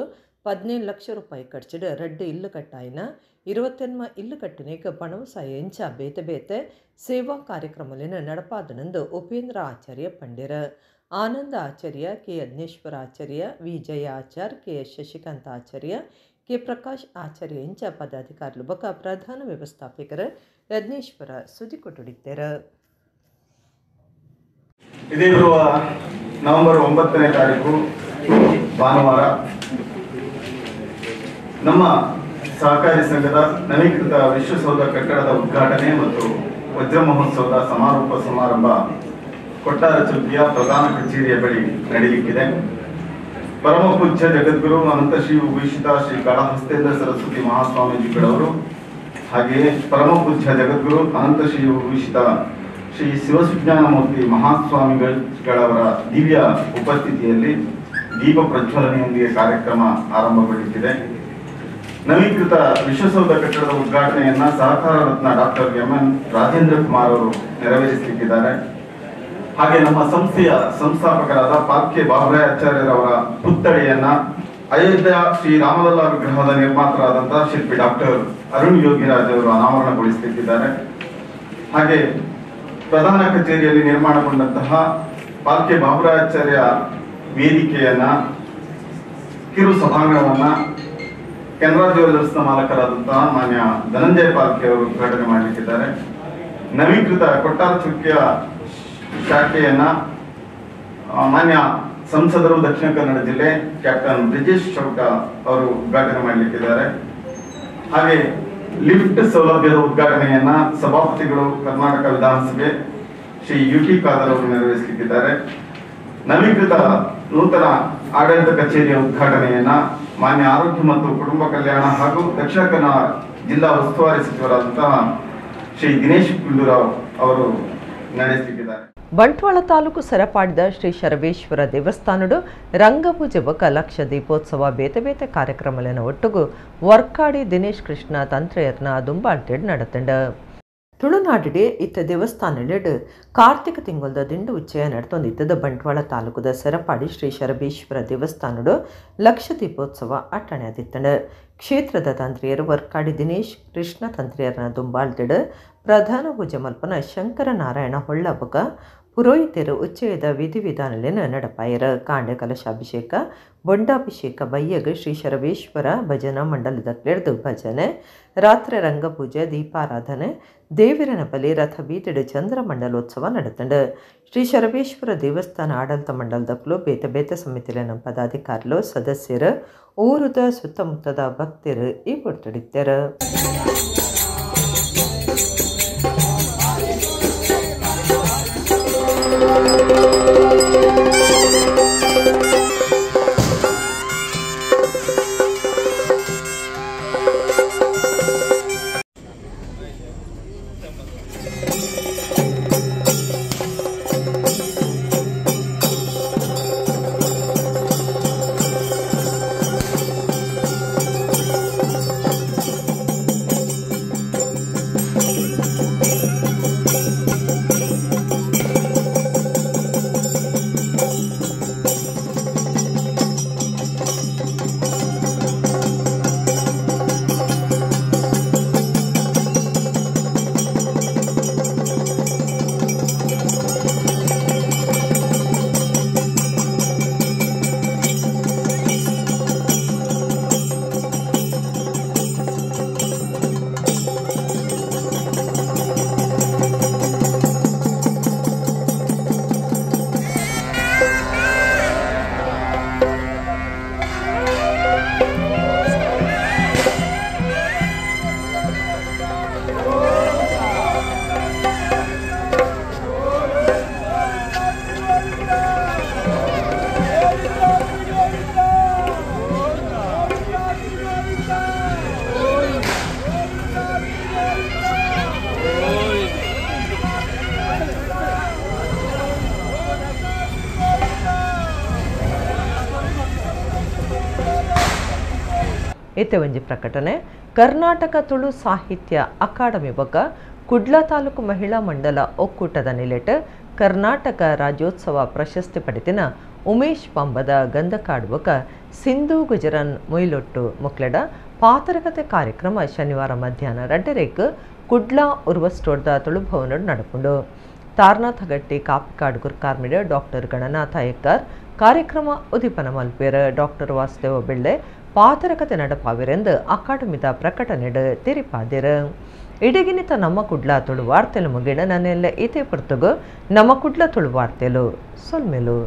17 ಲಕ್ಷ ರೂಪಾಯಿ ಖರ್ಚಿಡು ರಡ್ಡು ಇಲ್ಲು ಕಟ್ಟಾಯಿನ 28 ಇಲ್ಲು ಕಟ್ಟಿನೇಗ ಪಣೋತ್ಸಾಯ ಎಂಚ ಬೇತೆ ಬೇತೆ ಸೇವಾ ಕಾರ್ಯಕ್ರಮಲಿನ ನಡಪಾದನಂದು ಉಪೇಂದ್ರ ಆಚಾರ್ಯ ಪಂಡ್ಯರ ಆನಂದ ಆಚಾರ್ಯ ಕೆ ಯಜ್ಞೇಶ್ವರ ಆಚಾರ್ಯ ವಿ ಜಯ ಆಚಾರ್ ಕೆ ಎಸ್ ಶಶಿಕಾಂತ ಆಚಾರ್ಯ ಕೆ ಪ್ರಕಾಶ್ ಆಚಾರ್ಯ ಎಂಚ ಪದಾಧಿಕಾರುలు ಬೊಕ ಪ್ರಧಾನ ವ್ಯವಸ್ಥಾಪಕರ ಯಜ್ಞೇಶ್ವರ ಸುದ್ದಿ ಕೊಟ್ಟುಡಿದ್ದೇರ. ಇದೇ ಬರುವ ನವೆಂಬರ್ 9ನೇ ತಾರೀಕು ಭಾನುವಾರ ನಮ್ಮ ಸಹಕಾರಿ ಸಂಘದ ನವೀಕೃತ ವಿಶ್ವಸೌಧ ಕಟ್ಟಡದ ಉದ್ಘಾಟನೆ ಮತ್ತು ವಜ್ರ ಮಹೋತ್ಸವದ ಸಮಾರೋಪ ಸಮಾರಂಭ ಕೊಟ್ಟಾರ ಚೌಕಿಯ ಪ್ರಧಾನ ಕಚೇರಿಯ ಬಳಿ ನಡೆಯಲಿಕ್ಕಿದೆ. ಪರಮ ಪೂಜ್ಯ ಜಗದ್ಗುರು ಅನಂತ ಶ್ರೀ ಉಭೀಷಿತ ಶ್ರೀ ಕಾಳಹಸ್ತೇಂದ್ರ ಸರಸ್ವತಿ ಮಹಾಸ್ವಾಮೀಜಿಗಳವರು ಹಾಗೆಯೇ ಪರಮ ಪೂಜ್ಯ ಜಗದ್ಗುರು ಅನಂತ ಶ್ರೀ ಉಭೀಷಿತ ಶ್ರೀ ಶಿವಸುಜ್ಞಾನಮೂರ್ತಿ ಮಹಾಸ್ವಾಮಿಗಳವರ ದಿವ್ಯ ಉಪಸ್ಥಿತಿಯಲ್ಲಿ ದೀಪ ಪ್ರಜ್ವಲನೆಯೊಂದಿಗೆ ಕಾರ್ಯಕ್ರಮ ಆರಂಭಗೊಳ್ಳುತ್ತಿದೆ. ನವೀಕೃತ ವಿಶ್ವಸೌಧ ಕಟ್ಟಡದ ಉದ್ಘಾಟನೆಯನ್ನ ಸಹಕಾರ ರತ್ನ ಡಾಕ್ಟರ್ MN ರಾಜೇಂದ್ರ ಕುಮಾರ್ ಅವರು ನೆರವೇರಿಸಲಿಕ್ಕಿದ್ದಾರೆ. ಹಾಗೆ ನಮ್ಮ ಸಂಸ್ಥೆಯ ಸಂಸ್ಥಾಪಕರಾದ ಪಾಲ್ಕೆ ಬಾಬುರಾಯ ಆಚಾರ್ಯರವರ ಪುತ್ಥಳಿಯನ್ನ ಅಯೋಧ್ಯ ಶ್ರೀ ರಾಮಲಲ್ಲಾ ವಿಗ್ರಹದ ನಿರ್ಮಾತರಾದಂತಹ ಶಿಲ್ಪಿ ಡಾಕ್ಟರ್ ಅರುಣ್ ಯೋಗಿರಾಜ್ ಅವರು ಅನಾವರಣಗೊಳಿಸಲಿಕ್ಕಿದ್ದಾರೆ. ಹಾಗೆ ಪ್ರಧಾನ ಕಚೇರಿಯಲ್ಲಿ ನಿರ್ಮಾಣಗೊಂಡಂತಹ ಪಾಲ್ಕೆ ಬಾಬುರಾಯಾಚಾರ್ಯ ವೇದಿಕೆಯನ್ನ ಕಿರು ಸಭಾಂಗಣವನ್ನ ಕೆನರಾ ಜ್ಯುವೆಲರ್ಸ್ನ ಮಾಲಕರಾದಂತಹ ಮಾನ್ಯ ಧನಂಜಯ ಪಾಲ್ಕೆ ಅವರು ಉದ್ಘಾಟನೆ ಮಾಡಲಿಕ್ಕಿದ್ದಾರೆ. ನವೀಕೃತ ಕೊಟ್ಟಾರ ಚೌಕಿಯ ಶಾಖೆಯನ್ನ ಮಾನ್ಯ ಸಂಸದರು ದಕ್ಷಿಣ ಕನ್ನಡ ಜಿಲ್ಲೆ ಕ್ಯಾಪ್ಟನ್ ಬ್ರಿಜೇಶ್ ಚೌಟ ಅವರು ಉದ್ಘಾಟನೆ ಮಾಡಲಿಕ್ಕಿದ್ದಾರೆ. ಹಾಗೆ ಲಿಫ್ಟ್ ಸೌಲಭ್ಯದ ಉದ್ಘಾಟನೆಯನ್ನ ಸಭಾಪತಿಗಳು ಕರ್ನಾಟಕ ವಿಧಾನಸಭೆ ಶ್ರೀ UT ಖಾದರ್ ಅವರು ನೆರವೇರಿಸಲಿಕ್ಕಿದ್ದಾರೆ. ನವೀಕೃತ ನೂತನ ಆಡಳಿತ ಕಚೇರಿಯ ಉದ್ಘಾಟನೆಯನ್ನ ಮಾನ್ಯ ಆರೋಗ್ಯ ಮತ್ತು ಕುಟುಂಬ ಕಲ್ಯಾಣ ಹಾಗೂ ದಕ್ಷಿಣ ಕನ್ನಡ ಜಿಲ್ಲಾ ಉಸ್ತುವಾರಿ ಸಚಿವರಾದಂತಹ ಶ್ರೀ ದಿನೇಶ್ ಗುಂಡೂರಾವ್ ಅವರು ನಡೆಸಲಿಕ್ಕಿದ್ದಾರೆ. ಬಂಟ್ವಾಳ ತಾಲೂಕು ಸರಪಾಡಿದ ಶ್ರೀ ಶರವೇಶ್ವರ ದೇವಸ್ಥಾನಡು ರಂಗಪೂಜೆ ಬೊಕ ಲಕ್ಷ ದೀಪೋತ್ಸವ ಬೇತೆ ಬೇತೆ ಕಾರ್ಯಕ್ರಮಲಿನ ಒಟ್ಟುಗು ವರ್ಕಾಡಿ ದಿನೇಶ್ ಕೃಷ್ಣ ತಂತ್ರೆಯರ್ನ ದುಂಬಾಳ್ತೆಡ್ ನಡತಂಡ. ತುಳುನಾಡಿಡೆ ಇತ್ತ ದೇವಸ್ಥಾನಲೆಡ್ ಕಾರ್ತಿಕ ತಿಂಗಳದ ದಿಂಡು ಉಚ್ಚಯ ನಡ್ತೊಂದಿತ್ತದ ಬಂಟ್ವಾಳ ತಾಲೂಕದ ಸರಪಾಡಿ ಶ್ರೀ ಶರಬೇಶ್ವರ ದೇವಸ್ಥಾನಡು ಲಕ್ಷ ದೀಪೋತ್ಸವ ಅಟ್ಟಣೆ ಆದಿತ್ತಂಡ. ಕ್ಷೇತ್ರದ ತಂತ್ರಿಯರು ವರ್ಕಾಡಿ ದಿನೇಶ್ ಕೃಷ್ಣ ತಂತ್ರಿಯರ್ನ ದುಂಬಾಳ್ತೆಡ್ ಪ್ರಧಾನ ಪೂಜೆ ಮಲ್ಪನ ಶಂಕರ ನಾರಾಯಣ ಹೊಳ್ಳ ಬೊಕ ಪುರೋಹಿತರು ಉಚ್ಚಯದ ವಿಧಿವಿಧಾನಲೆನ ನಡಪಾಯರ. ಕಾಂಡೆ ಕಲಶಾಭಿಷೇಕ ಬೊಂಡಾಭಿಷೇಕ ಬಯ್ಯಗ ಶ್ರೀ ಶರವೇಶ್ವರ ಭಜನಾ ಮಂಡಲದ ಕ್ಲೆಡ್ದು ಭಜನೆ ರಾತ್ರಿ ರಂಗಪೂಜೆ ದೀಪಾರಾಧನೆ ದೇವಿರನ ಬಲಿ ರಥ ಬೀದಿಡು ಚಂದ್ರ ಮಂಡಲೋತ್ಸವ ನಡತಂಡ. ಶ್ರೀ ಶರವೇಶ್ವರ ದೇವಸ್ಥಾನ ಆಡಳಿತ ಮಂಡಲದಕ್ಕೂ ಬೇತೆ ಬೇತೆ ಸಮಿತಿಲಿನ ಪದಾಧಿಕಾರಿಗಳು ಸದಸ್ಯರು ಊರದ ಸುತ್ತಮುತ್ತದ ಭಕ್ತರು ಈ ಒಟ್ಟಡಿದ್ದಾರೆ. ಇತ್ತೆ ಒಂಜಿ ಪ್ರಕಟಣೆ ಕರ್ನಾಟಕ ತುಳು ಸಾಹಿತ್ಯ ಅಕಾಡೆಮಿ ಬೊಕ್ಕ ಕುಡ್ಲ ತಾಲೂಕು ಮಹಿಳಾ ಮಂಡಲ ಒಕ್ಕೂಟದ ನಿಲೆಟ್ ಕರ್ನಾಟಕ ರಾಜ್ಯೋತ್ಸವ ಪ್ರಶಸ್ತಿ ಪಡೆದಿನ ಉಮೇಶ್ ಪಂಬದ ಗಂಧಕಾಡು ಬೊಕ್ಕ ಸಿಂಧು ಗುಜರನ್ ಮೊಯ್ಲೊಟ್ಟು ಮುಕ್ಲೆಡ ಪಾತರಕತೆ ಕಾರ್ಯಕ್ರಮ ಶನಿವಾರ ಮಧ್ಯಾಹ್ನ 2 ಕುಡ್ಲ ಉರ್ವಸ್ಟೋಡ್ದ ತುಳುಭವನಡು ನಡಪುಂಡು. ತಾರ್ನಾಥ್ ಗಟ್ಟಿ ಕಾಪಿಕಾಡು ಗುರ್ಕಾರ್ಮಿಡ ಡಾಕ್ಟರ್ ಗಣನಾಥ ಎಕ್ಕರ್ ಕಾರ್ಯಕ್ರಮ ಉದೀಪನ ಮಲ್ಪೇರ್. ಡಾಕ್ಟರ್ ವಾಸುದೇವ ಬೆಳ್ಳೆ ಪಾತರಕತೆ ನಡಪಾವಿರೆಂದು ಅಕಾಡೆಮಿದ ಪ್ರಕಟಣೆಡು ತಿರಿಪಾದಿರು. ಇಡಗಿನಿತ ನಮ್ಮ ಕುಡ್ಲ ತುಳು ವಾರ್ತೆಲು ಮುಗಿಡ ನನ್ನೆಲ್ಲ ಇತೆ ಪುರ್ತುಗು ನಮ್ಮ ಕುಡ್ಲ ತುಳು ವಾರ್ತೆಲು ಸೊಲ್ಮೆಲು.